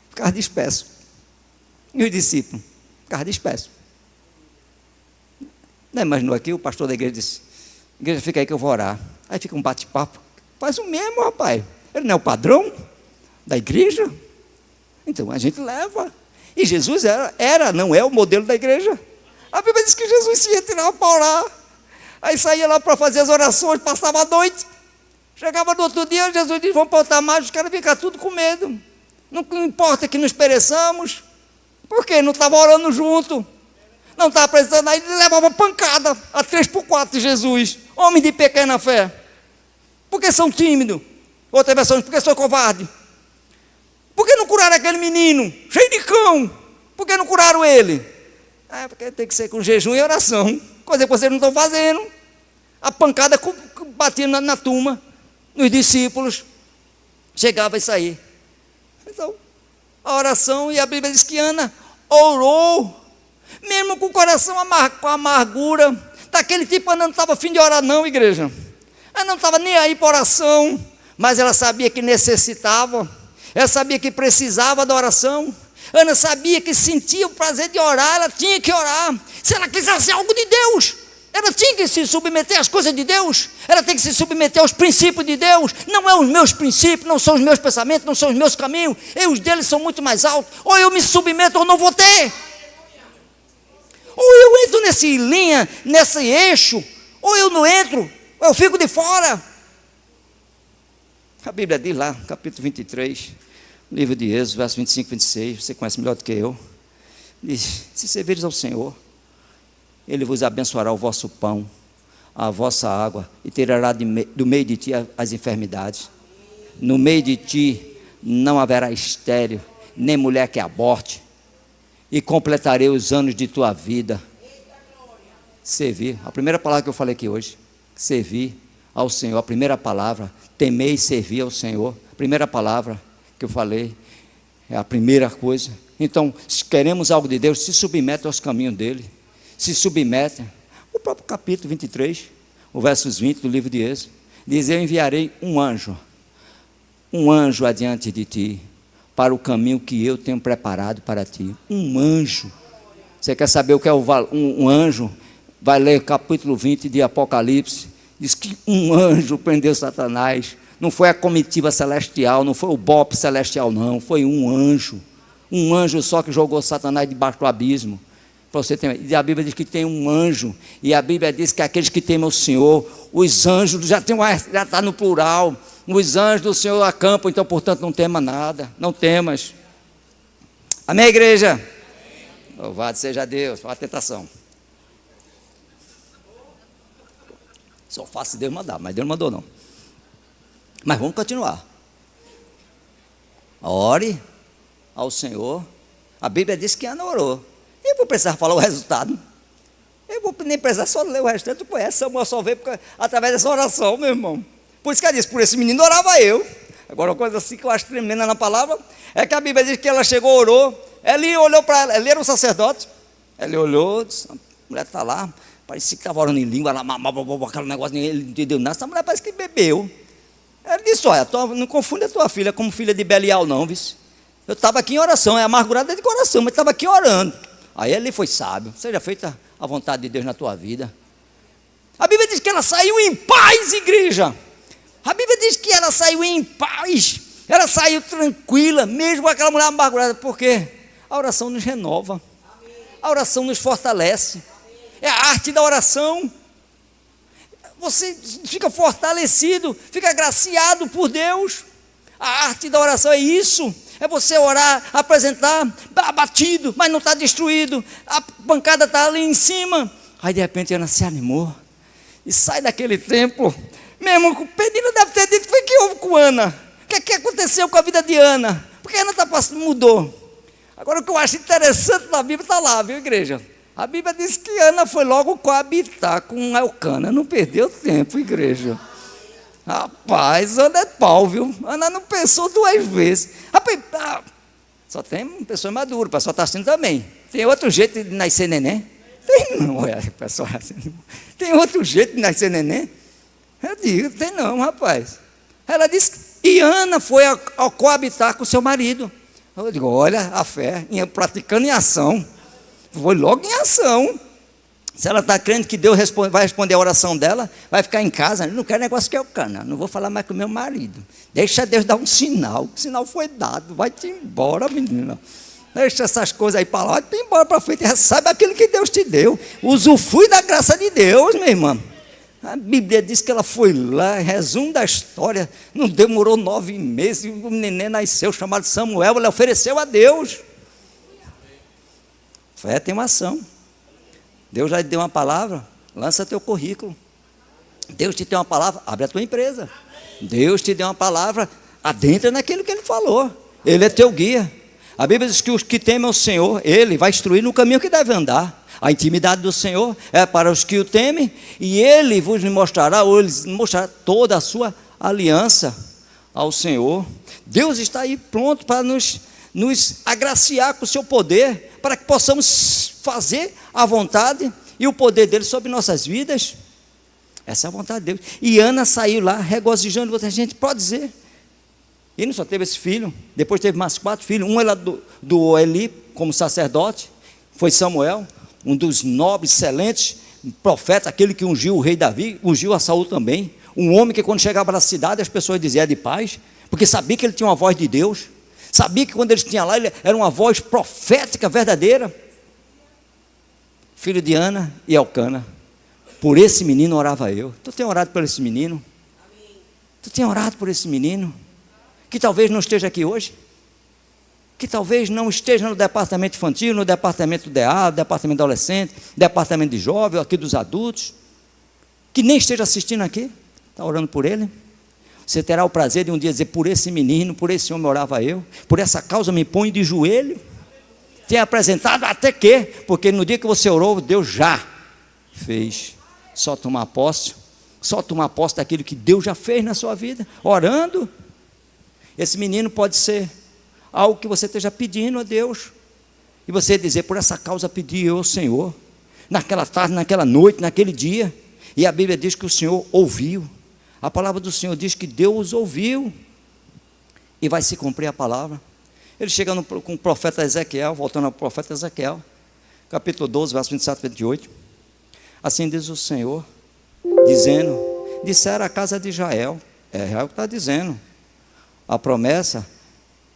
S1: Ficaram dispersos. E os discípulos? Ficaram dispersos. Não imaginou aqui? O pastor da igreja disse: igreja, fica aí que eu vou orar. Aí fica um bate-papo. Faz o mesmo, rapaz. Ele não é o padrão da igreja? Então a gente leva. E Jesus não é o modelo da igreja. A Bíblia diz que Jesus se retirava para orar. Aí saía lá para fazer as orações, passava a noite. Chegava no outro dia, Jesus diz: vamos para outra margem, os caras ficam tudo com medo. Não importa que nos pereçamos. Por quê? Não estava orando junto. Não estava precisando, aí ele levava pancada a 3x4 de Jesus. Homem de pequena fé. Por que são tímidos? Outra versão: porque são covardes. Por que não curaram aquele menino, cheio de cão? Por que não curaram ele? Porque tem que ser com jejum e oração, coisa que vocês não estão fazendo. A pancada batia na turma, nos discípulos, chegava e saía. Então, a oração, e a Bíblia diz que Ana orou, mesmo com o coração com amargura. Daquele tipo, Ana não estava a fim de orar não, igreja. Ela não estava nem aí para oração, mas ela sabia que necessitava. Ela sabia que precisava da oração. Ana sabia que sentia o prazer de orar. Ela tinha que orar. Se ela quisesse algo de Deus, ela tinha que se submeter às coisas de Deus. Ela tem que se submeter aos princípios de Deus. Não é os meus princípios, não são os meus pensamentos, não são os meus caminhos. E os deles são muito mais altos. Ou eu me submeto ou não vou ter. Ou eu entro nesse linha, nesse eixo, ou eu não entro, ou eu fico de fora. A Bíblia diz lá, capítulo 23, livro de Êxodo, verso 25 e 26, você conhece melhor do que eu. Diz: se servires ao Senhor, Ele vos abençoará o vosso pão, a vossa água, e tirará do meio de ti as enfermidades. No meio de ti não haverá estéril, nem mulher que aborte, e completarei os anos de tua vida. Servir, a primeira palavra que eu falei aqui hoje, servir ao Senhor, a primeira palavra, temer e servir ao Senhor, a primeira palavra que eu falei, é a primeira coisa. Então, se queremos algo de Deus, se submete aos caminhos dele, se submete. O próprio capítulo 23, o versos 20 do livro de Êxodo, diz: eu enviarei um anjo adiante de ti, para o caminho que eu tenho preparado para ti. Um anjo. Você quer saber o que é um anjo? Vai ler capítulo 20 de Apocalipse. Diz que um anjo prendeu Satanás. Não foi a comitiva celestial, não foi o bope celestial, não. Foi um anjo só que jogou Satanás debaixo do abismo. Para você ter, e a Bíblia diz que tem um anjo. E a Bíblia diz que aqueles que temem o Senhor, os anjos, já está no plural. Os anjos do Senhor acampam, então, portanto, não tema nada. Não temas. Amém, igreja? Amém. Louvado seja Deus. Olha a tentação. Só faço se Deus mandar, mas Deus não mandou não. Mas vamos continuar. Ore ao Senhor. A Bíblia diz que Ana orou. Eu vou precisar falar o resultado. Eu vou nem precisar só ler o restante. Tu conhece, Samuel só veio através dessa oração, meu irmão. Por isso que ela disse, por esse menino orava eu. Agora, uma coisa assim que eu acho tremenda na palavava, é que a Bíblia diz que ela chegou, orou, Eli olhou para ela, Eli era um sacerdote, ele olhou, disse, a mulher está lá, parecia que estava orando em língua, aquele negócio, ele não entendeu nada, essa mulher parece que bebeu. Ele disse, olha, não confunda a tua filha como filha de Belial não, viu? Eu estava aqui em oração, é amargurada de coração, mas estava aqui orando. Aí ele foi sábio, seja feita a vontade de Deus na tua vida. A Bíblia diz que ela saiu em paz, igreja. A Bíblia diz que ela saiu em paz, ela saiu tranquila, mesmo com aquela mulher amargurada, porque a oração nos renova, a oração nos fortalece, é a arte da oração. Você fica fortalecido, fica agraciado por Deus. A arte da oração é isso, é você orar, apresentar, abatido, mas não está destruído, a pancada está ali em cima. Aí de repente Ana se animou e sai daquele templo. Mesmo o Penina deve ter dito, foi que houve com Ana? O que aconteceu com a vida de Ana? Porque Ana mudou. Agora o que eu acho interessante na Bíblia está lá, viu, igreja? A Bíblia diz que Ana foi logo coabitar com Elcana, não perdeu tempo, igreja. Rapaz, Ana é pau, viu? Ana não pensou 2 vezes. Rapaz, só tem pessoa madura, o pessoal está assistindo também. Tem outro jeito de nascer neném? Tem não, pessoal. Tem outro jeito de nascer neném? Eu digo, tem não, rapaz. Ela disse, e Ana foi ao coabitar com seu marido. Eu digo, olha a fé, praticando em ação. Foi logo em ação. Se ela está crendo que Deus vai responder a oração dela, vai ficar em casa, não quero negócio que é o cana, não vou falar mais com o meu marido. Deixa Deus dar um sinal, o sinal foi dado, vai-te embora, menina. Deixa essas coisas aí para lá, vai-te embora para frente, recebe aquilo que Deus te deu. Usufrui da graça de Deus, minha irmã. A Bíblia diz que ela foi lá, resumo da história, não demorou 9 meses, o neném nasceu, chamado Samuel, ele ofereceu a Deus. Fé tem uma ação. Deus já te deu uma palavra, lança teu currículo. Deus te deu uma palavra, abre a tua empresa. Deus te deu uma palavra, adentra naquilo que Ele falou. Ele é teu guia. A Bíblia diz que os que temem o Senhor, Ele vai instruir no caminho que deve andar. A intimidade do Senhor é para os que o temem, e Ele vos mostrará, ou Ele mostrará toda a sua aliança ao Senhor. Deus está aí pronto para nos agraciar com o seu poder, para que possamos fazer a vontade e o poder dele sobre nossas vidas. Essa é a vontade de Deus. E Ana saiu lá regozijando, outra gente pode dizer. E não só teve esse filho, depois teve mais 4 filhos. Um era do Eli, como sacerdote, foi Samuel, um dos nobres, excelentes profetas, aquele que ungiu o rei Davi, ungiu a Saul também. Um homem que quando chegava na cidade as pessoas diziam é de paz, porque sabia que ele tinha uma voz de Deus, sabia que quando ele tinha lá, ele era uma voz profética verdadeira. Filho de Ana e Elcana. Por esse menino orava eu. Tu tem orado por esse menino? Tu tem orado por esse menino? Que talvez não esteja aqui hoje? Que talvez não esteja no departamento infantil, no departamento DA, no departamento de adolescente, departamento de jovem, aqui dos adultos, que nem esteja assistindo aqui, está orando por ele. Você terá o prazer de um dia dizer, por esse menino, por esse homem orava eu, por essa causa me ponho de joelho. Tem apresentado até que, porque no dia que você orou, Deus já fez. Só tomar posse daquilo que Deus já fez na sua vida, orando. Esse menino pode ser algo que você esteja pedindo a Deus, e você dizer, por essa causa pedi eu ao Senhor, naquela tarde, naquela noite, naquele dia, e a Bíblia diz que o Senhor ouviu. A palavra do Senhor diz que Deus ouviu, e vai se cumprir a palavra. Ele chega com o profeta Ezequiel, voltando ao profeta Ezequiel, capítulo 12, verso 27 e 28. Assim diz o Senhor, dizendo, disseram a casa de Israel, é Israel que está dizendo, a promessa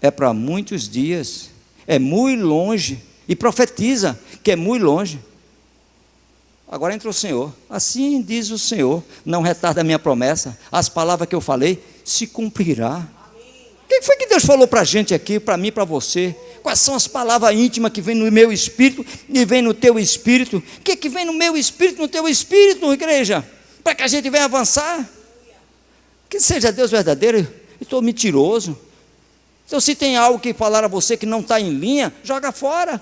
S1: é para muitos dias, é muito longe, e profetiza que é muito longe. Agora entra o Senhor, assim diz o Senhor, não retarda a minha promessa, as palavras que eu falei se cumprirá. O que foi que Deus falou para a gente aqui, para mim, para você? Quais são as palavras íntimas que vêm no meu espírito e vêm no teu espírito? O que vem no meu espírito, no teu espírito, igreja? Para que a gente venha avançar? Que seja Deus verdadeiro, eu estou mentiroso. Então se tem algo que falar a você que não está em linha, joga fora.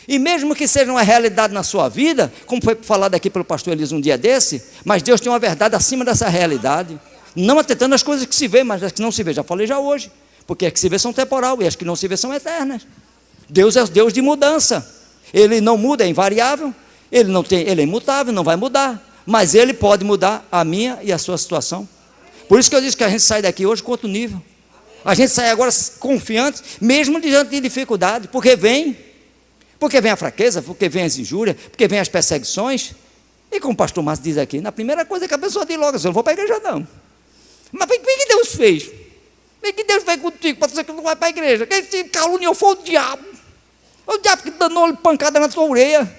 S1: E mesmo que seja uma realidade na sua vida, como foi falado aqui pelo pastor Elias um dia desse, mas Deus tem uma verdade acima dessa realidade. Não atentando as coisas que se vê, mas as que não se vê. Já falei já hoje. Porque as que se vê são temporais e as que não se vê são eternas. Deus é o Deus de mudança. Ele não muda, é invariável. Ele é imutável, não vai mudar. Mas Ele pode mudar a minha e a sua situação. Por isso que eu disse que a gente sai daqui hoje com outro nível. A gente sai agora confiante, mesmo diante de dificuldade. Porque vem a fraqueza, porque vem as injúrias, porque vem as perseguições. E como o pastor Márcio diz aqui, na primeira coisa que a pessoa diz logo, eu não vou para a igreja não. Mas o que Deus fez? O que Deus fez contigo para dizer que não vai para a igreja? Quem te caluniou foi o diabo. Foi o diabo que danou pancada na tua orelha.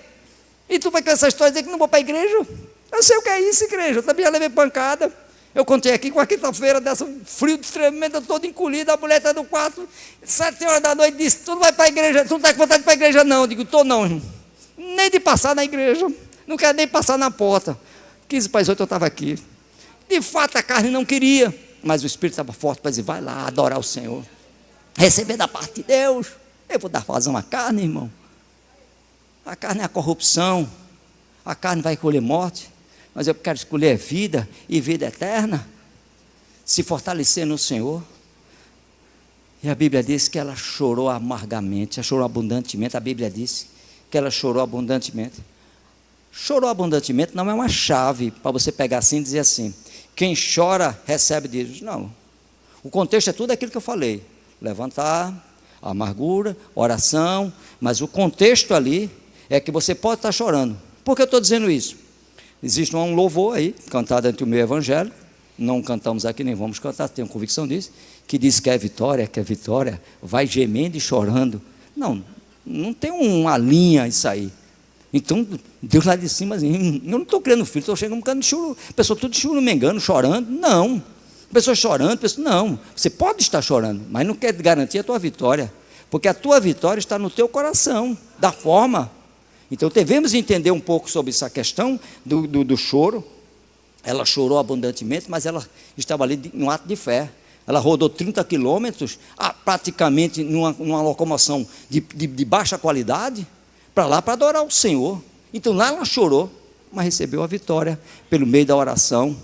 S1: E tu vai com essa história dizer que não vou para a igreja? Eu sei o que é isso, igreja. Eu também já levei pancada. Eu contei aqui com a quinta-feira, dessa frio tremendo, todo encolhido, a mulher está no quarto, 7 horas da noite, disse, tu não vai para a igreja, tu não está com vontade de ir para a igreja não. Eu digo, estou não, irmão. Nem de passar na igreja, não quero nem passar na porta. 15 para as 8 eu estava aqui. De fato a carne não queria, mas o Espírito estava forte para dizer, vai lá adorar o Senhor, receber da parte de Deus. Eu vou dar vazão à carne, irmão. A carne é a corrupção, a carne vai colher morte, mas eu quero escolher vida e vida eterna, se fortalecer no Senhor. E a Bíblia diz que ela chorou amargamente, ela chorou abundantemente. A Bíblia diz que ela chorou abundantemente. Chorou abundantemente não é uma chave para você pegar assim e dizer assim, quem chora recebe de Deus. Não, o contexto é tudo aquilo que eu falei, levantar, amargura, oração, mas o contexto ali é que você pode estar chorando. Por que eu estou dizendo isso? Existe um louvor aí, cantado entre o meio evangélico, não cantamos aqui, nem vamos cantar, tenho convicção disso, que diz que é vitória, vai gemendo e chorando. Não tem uma linha isso aí. Então, Deus lá de cima, assim, eu não estou criando filho, estou chegando um bocado de choro, pessoa tudo chorando, chorando, não. Pessoa chorando, não. Você pode estar chorando, mas não quer garantir a tua vitória, porque a tua vitória está no teu coração, da forma. Então devemos entender um pouco sobre essa questão do choro. Ela chorou abundantemente, mas ela estava ali em um ato de fé. Ela rodou 30 quilômetros, praticamente numa locomoção de baixa qualidade, para lá para adorar o Senhor. Então lá ela chorou, mas recebeu a vitória pelo meio da oração,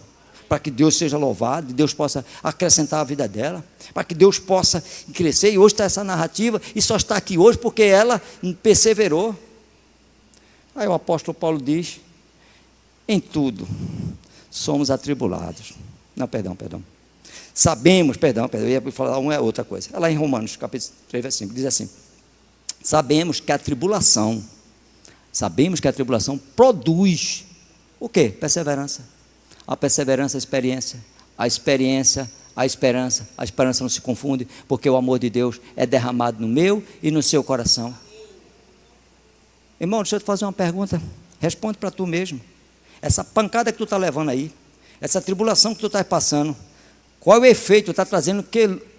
S1: para que Deus seja louvado, e Deus possa acrescentar a vida dela, para que Deus possa crescer. E hoje está essa narrativa, e só está aqui hoje porque ela perseverou. Aí o apóstolo Paulo diz, em tudo somos atribulados. Não, perdão. Sabemos, eu ia falar uma é outra coisa. Lá em Romanos, capítulo 3, versículo 5, diz assim, sabemos que a tribulação produz o quê? Perseverança. A perseverança, a experiência. A experiência, a esperança. A esperança não se confunde, porque o amor de Deus é derramado no meu e no seu coração. Irmão, deixa eu te fazer uma pergunta. Responde para tu mesmo. Essa pancada que tu está levando aí, essa tribulação que tu está passando, qual é o efeito que tu está trazendo?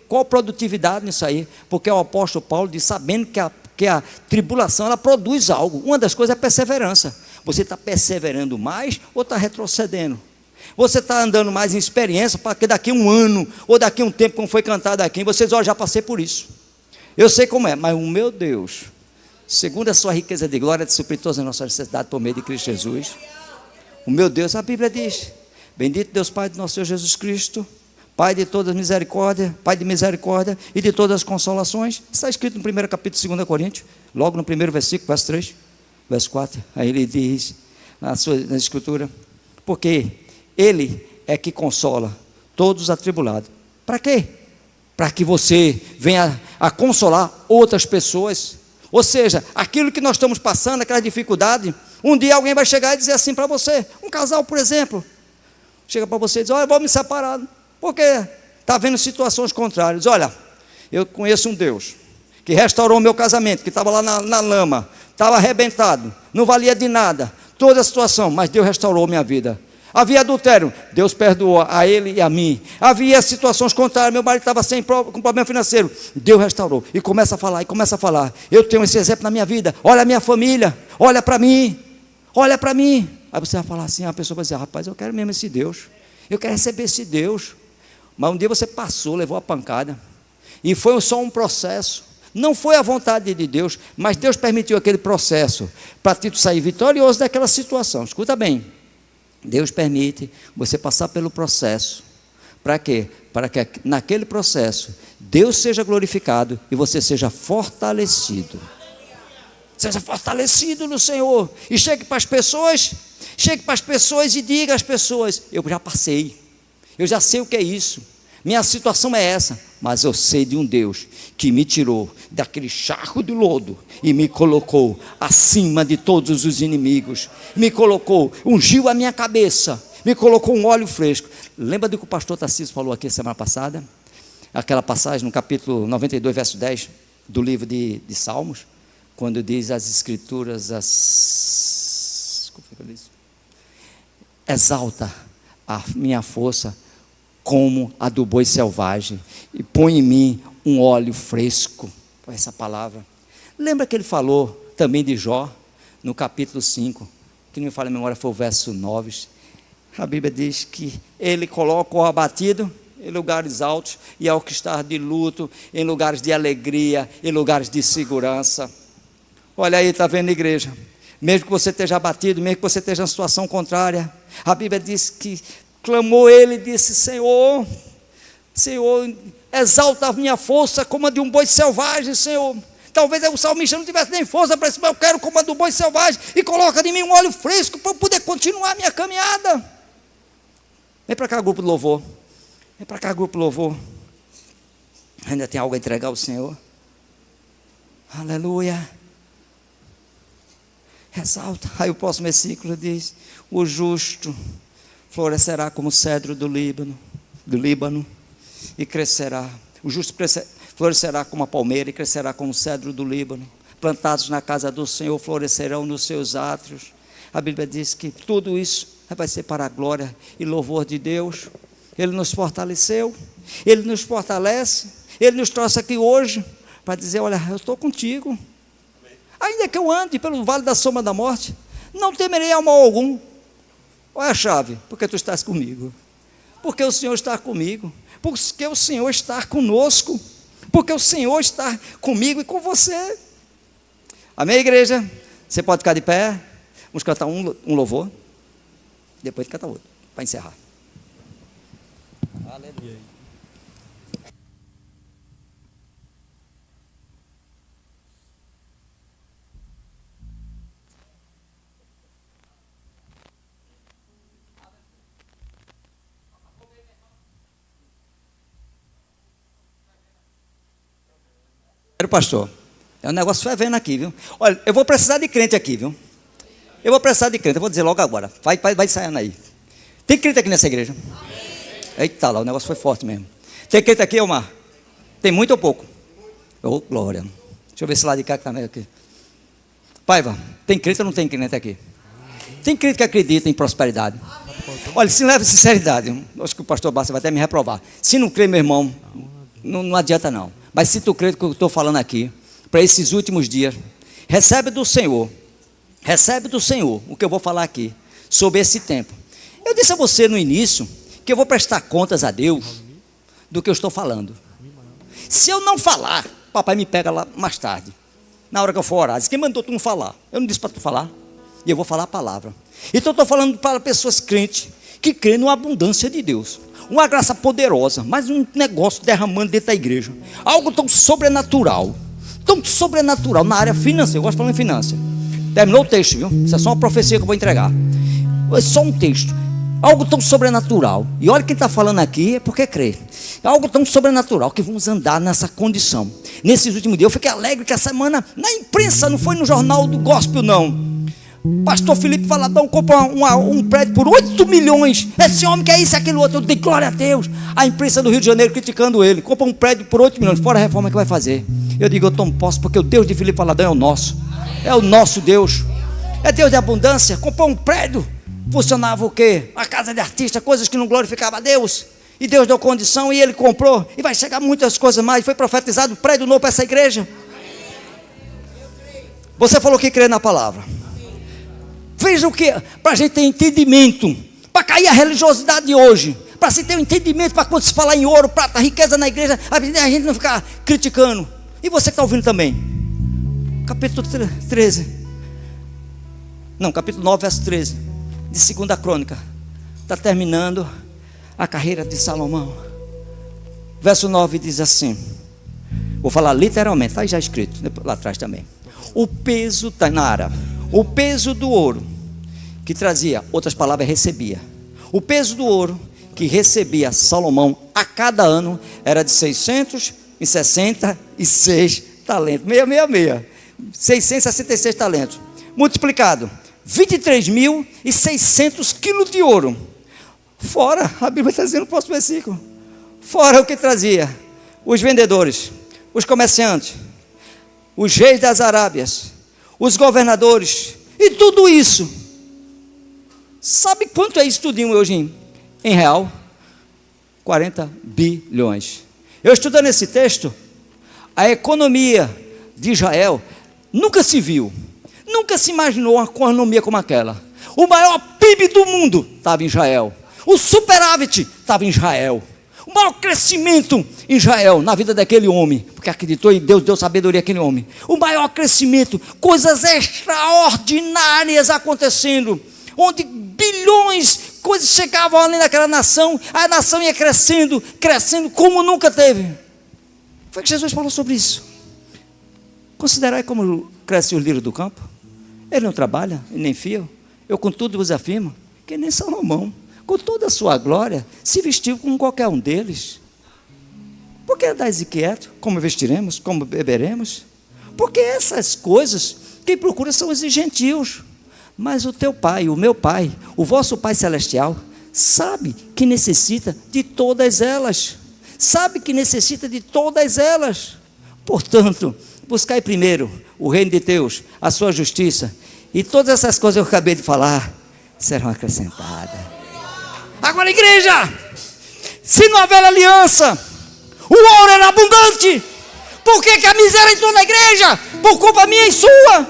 S1: Qual a produtividade nisso aí? Porque o apóstolo Paulo diz, sabendo que a tribulação ela produz algo. Uma das coisas é a perseverança. Você está perseverando mais ou está retrocedendo? Você está andando mais em experiência para que daqui a um ano ou daqui a um tempo, como foi cantado aqui, vocês, já passei por isso. Eu sei como é, mas o meu Deus, segundo a sua riqueza de glória, de suprir todas as nossas necessidades por meio de Cristo Jesus. O meu Deus, a Bíblia diz, bendito Deus Pai do nosso Senhor Jesus Cristo, Pai de todas as misericórdias, Pai de misericórdia e de todas as consolações. Está escrito no primeiro capítulo de 2 Coríntios, logo no primeiro versículo, verso 3, verso 4, aí ele diz, na escritura, porque Ele é que consola todos os atribulados. Para quê? Para que você venha a consolar outras pessoas. Ou seja, aquilo que nós estamos passando, aquela dificuldade, um dia alguém vai chegar e dizer assim para você, um casal, por exemplo, chega para você e diz, olha, eu vou me separar, porque está vendo situações contrárias. Olha, eu conheço um Deus que restaurou o meu casamento, que estava lá na lama, estava arrebentado, não valia de nada, toda a situação, mas Deus restaurou minha vida. Havia adultério, Deus perdoou a ele e a mim. Havia situações contrárias, meu marido estava com problema financeiro, Deus restaurou. E começa a falar, eu tenho esse exemplo na minha vida, olha a minha família, olha para mim. Aí você vai falar assim, a pessoa vai dizer, rapaz, eu quero mesmo esse Deus, eu quero receber esse Deus. Mas um dia você passou, levou a pancada, e foi só um processo. Não foi a vontade de Deus, mas Deus permitiu aquele processo para tu sair vitorioso daquela situação. Escuta bem, Deus permite você passar pelo processo. Para quê? Para que naquele processo Deus seja glorificado e você seja fortalecido. Seja fortalecido no Senhor. E chegue para as pessoas e diga às pessoas: eu já passei, eu já sei o que é isso, minha situação é essa, mas eu sei de um Deus que me tirou daquele charco de lodo e me colocou acima de todos os inimigos, me colocou, ungiu a minha cabeça, me colocou um óleo fresco. Lembra do que o pastor Tarcísio falou aqui semana passada? Aquela passagem no capítulo 92, verso 10 do livro de Salmos, quando diz as escrituras, exalta a minha força como a do boi selvagem, e põe em mim um óleo fresco. Foi essa palavra. Lembra que ele falou também de Jó, no capítulo 5, que não me falha a memória, foi o verso 9. A Bíblia diz que ele coloca o abatido em lugares altos, e ao que está de luto, em lugares de alegria, em lugares de segurança. Olha aí, está vendo, igreja? Mesmo que você esteja abatido, mesmo que você esteja em situação contrária, a Bíblia diz que clamou ele e disse: Senhor, exalta a minha força como a de um boi selvagem, Senhor. Talvez o salmista não tivesse nem força para isso, mas eu quero como a do boi selvagem, e coloca em mim um óleo fresco para eu poder continuar a minha caminhada. Vem para cá, grupo de louvor. Vem para cá, grupo de louvor. Ainda tem algo a entregar ao Senhor. Aleluia. Ressalta. Aí o próximo versículo diz: o justo florescerá como o cedro do Líbano, e crescerá. O justo florescerá como a palmeira e crescerá como o cedro do Líbano. Plantados na casa do Senhor, florescerão nos seus átrios. A Bíblia diz que tudo isso vai ser para a glória e louvor de Deus. Ele nos fortaleceu, Ele nos fortalece, Ele nos trouxe aqui hoje para dizer: olha, eu estou contigo. Ainda que eu ande pelo vale da sombra da morte, não temerei a mal algum. Olha a chave: porque tu estás comigo, porque o Senhor está comigo, porque o Senhor está conosco, porque o Senhor está comigo e com você. Amém, igreja? Você pode ficar de pé. Vamos cantar um louvor, depois de cantar outro, para encerrar. Aleluia. Pastor, é um negócio fervendo aqui, viu? Olha, eu vou precisar de crente aqui, viu? Eu vou precisar de crente, eu vou dizer logo agora. Vai ensaiando aí. Tem crente aqui nessa igreja? Eita lá, o negócio foi forte mesmo. Tem crente aqui, Omar? Tem muito ou pouco? Oh, glória. Deixa eu ver esse lado de cá que está aqui. Paiva, tem crente ou não tem crente aqui? Tem crente que acredita em prosperidade? Olha, se leva sinceridade, acho que o pastor Bassa vai até me reprovar. Se não crê, meu irmão, não adianta não. Mas se tu crê que eu estou falando aqui, para esses últimos dias, recebe do Senhor o que eu vou falar aqui, sobre esse tempo. Eu disse a você no início, que eu vou prestar contas a Deus, do que eu estou falando. Se eu não falar, papai me pega lá mais tarde, na hora que eu for orar, diz: quem mandou tu não falar? Eu não disse para tu falar, e eu vou falar a palavra. Então eu estou falando para pessoas crentes, que creem na abundância de Deus, uma graça poderosa, mas um negócio derramando dentro da igreja, algo tão sobrenatural na área financeira. Eu gosto de falar em finanças. Terminou o texto, viu? Isso é só uma profecia que eu vou entregar, é só um texto, algo tão sobrenatural. E olha, quem está falando aqui é porque crê. É algo tão sobrenatural que vamos andar nessa condição. Nesses últimos dias, eu fiquei alegre que a semana, na imprensa, não foi no jornal do gospel não, pastor Felipe Valadão comprou um prédio por 8 milhões. Esse homem que é isso e aquilo outro. Eu dei glória a Deus. A imprensa do Rio de Janeiro criticando ele. Comprou um prédio por 8 milhões, fora a reforma que vai fazer. Eu digo: eu tomo posse, porque o Deus de Felipe Valadão é o nosso. É o nosso Deus. É Deus de abundância. Comprou um prédio. Funcionava o quê? A casa de artista, coisas que não glorificavam a Deus. E Deus deu condição e ele comprou. E vai chegar muitas coisas mais. Foi profetizado um prédio novo para essa igreja. Você falou que crê na palavra. Veja o que, para a gente ter entendimento, para cair a religiosidade de hoje, para se ter um entendimento, para quando se falar em ouro, prata, riqueza na igreja, a gente não ficar criticando. E você que está ouvindo também. Capítulo 13. Não, capítulo 9, verso 13. De 2 Crônica. Está terminando a carreira de Salomão. Verso 9 diz assim. Vou falar literalmente, está aí já escrito, lá atrás também. O peso, Tainara, o peso do ouro que trazia, outras palavras, recebia. O peso do ouro que recebia Salomão a cada ano era de 666 talentos. 666 talentos. Multiplicado, 23.600 quilos de ouro. Fora, a Bíblia está dizendo no próximo versículo. Fora o que trazia os vendedores, os comerciantes, os reis das Arábias, os governadores, e tudo isso. Sabe quanto é isso tudinho hoje em real? 40 bilhões. Eu estudando esse texto, a economia de Israel nunca se viu, nunca se imaginou uma economia como aquela. O maior PIB do mundo estava em Israel. O superávit estava em Israel. O maior crescimento em Israel, na vida daquele homem, porque acreditou em Deus, deu sabedoria àquele homem. O maior crescimento, coisas extraordinárias acontecendo, onde bilhões, coisas chegavam ali naquela nação, a nação ia crescendo, crescendo como nunca teve. Foi que Jesus falou sobre isso. Considerai como cresce o lírio do campo. Ele não trabalha, nem fio. Eu contudo vos afirmo, que nem Salomão, com toda a sua glória, se vestiu como qualquer um deles. Por que andais inquieto? Como vestiremos? Como beberemos? Porque essas coisas, quem procura são os gentios. Mas o teu Pai, o meu Pai, o vosso Pai Celestial, sabe que necessita de todas elas. Sabe que necessita de todas elas. Portanto, buscai primeiro o reino de Deus, a sua justiça, e todas essas coisas que eu acabei de falar serão acrescentadas. Agora, igreja, se na velha aliança o ouro era abundante, por que a miséria entrou na igreja? Por culpa minha e sua.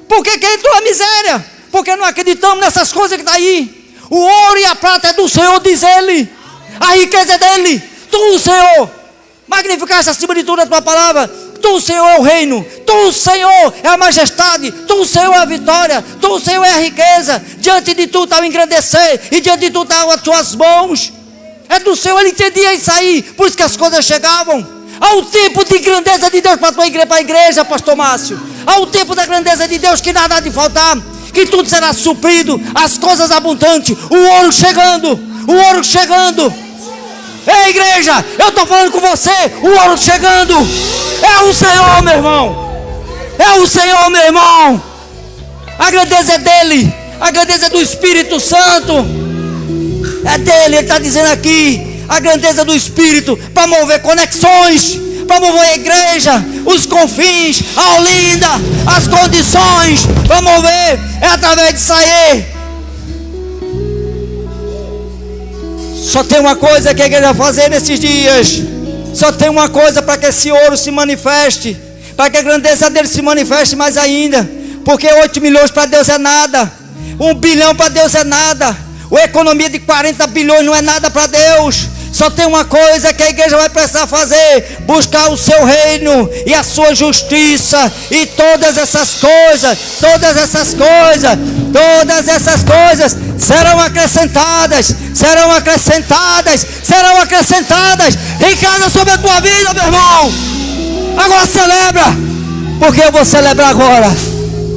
S1: Por que entrou a miséria? Porque não acreditamos nessas coisas que está aí. O ouro e a prata é do Senhor, diz ele. A riqueza é dele. Tu, Senhor, magnificaste acima de tudo a tua palavra. Tu, Senhor, é o reino. Tu, Senhor, é a majestade. Tu, Senhor, é a vitória. Tu, Senhor, é a riqueza. Diante de tu está o engrandecer. E diante de tu estão as tuas mãos. É do Senhor, ele entendia isso aí. Por isso que as coisas chegavam. Há um tempo de grandeza de Deus para a tua igreja, para a igreja, pastor Márcio. Há um tempo da grandeza de Deus que nada há de faltar. Que tudo será suprido. As coisas abundantes. O ouro chegando. O ouro chegando. Ei, igreja, eu estou falando com você. O ouro chegando. É o Senhor, meu irmão. É o Senhor, meu irmão. A grandeza é dele. A grandeza é do Espírito Santo. É dele, ele está dizendo aqui. A grandeza do Espírito para mover conexões, para mover a igreja, os confins, a Olinda, as condições, para mover, é através de sair. Só tem uma coisa que a igreja vai fazer nesses dias. Só tem uma coisa para que esse ouro se manifeste, para que a grandeza dele se manifeste mais ainda. Porque 8 milhões para Deus é nada, 1 bilhão para Deus é nada, a economia de 40 bilhões não é nada para Deus. Só tem uma coisa que a igreja vai precisar fazer: buscar o seu reino e a sua justiça, e todas essas coisas serão acrescentadas, serão acrescentadas, serão acrescentadas. Riqueza sobre a tua vida, meu irmão. Agora celebra, porque eu vou celebrar agora.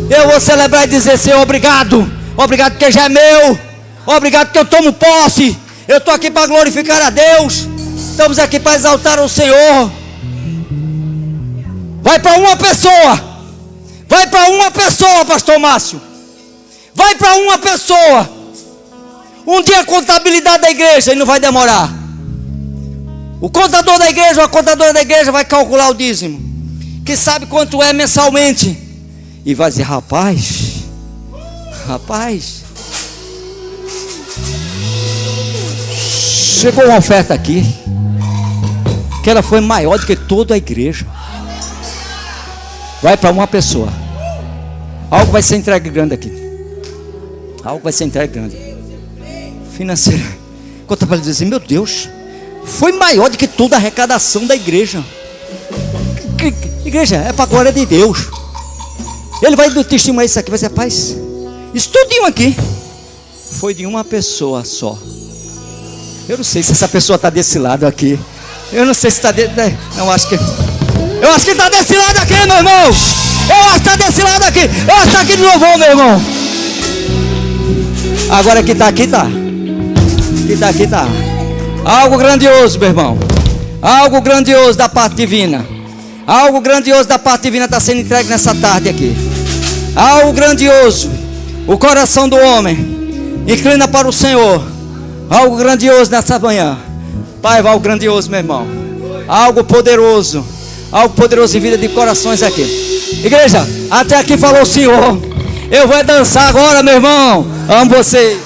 S1: Eu vou celebrar e dizer: Senhor, obrigado, obrigado porque já é meu, obrigado porque eu tomo posse. Eu estou aqui para glorificar a Deus. Estamos aqui para exaltar o Senhor. Vai para uma pessoa. Vai para uma pessoa, pastor Márcio. Vai para uma pessoa. Um dia a contabilidade da igreja, e não vai demorar. O contador da igreja, ou a contadora da igreja vai calcular o dízimo, que sabe quanto é mensalmente, e vai dizer: rapaz, chegou uma oferta aqui, que ela foi maior do que toda a igreja. Vai para uma pessoa. Algo vai ser entregue grande aqui. Algo vai ser entregue grande. Financeira. Conta para ele dizer: meu Deus, foi maior do que toda a arrecadação da igreja. Igreja, é para a glória de Deus. Ele vai do testemunho isso aqui, vai dizer, rapaz, isso tudinho aqui foi de uma pessoa só. Eu não sei se essa pessoa está desse lado aqui. Eu não sei se está não, acho que está desse lado aqui, meu irmão. Eu acho que está desse lado aqui. Eu acho que está aqui de louvor, meu irmão. Agora que está aqui, tá. Aqui tá. Algo grandioso, meu irmão. Algo grandioso da parte divina. Algo grandioso da parte divina está sendo entregue nessa tarde aqui. Algo grandioso. O coração do homem inclina para o Senhor. Algo grandioso nessa manhã. Pai, algo grandioso, meu irmão. Algo poderoso. Algo poderoso em vida de corações aqui. Igreja, até aqui falou o Senhor. Eu vou dançar agora, meu irmão. Amo você.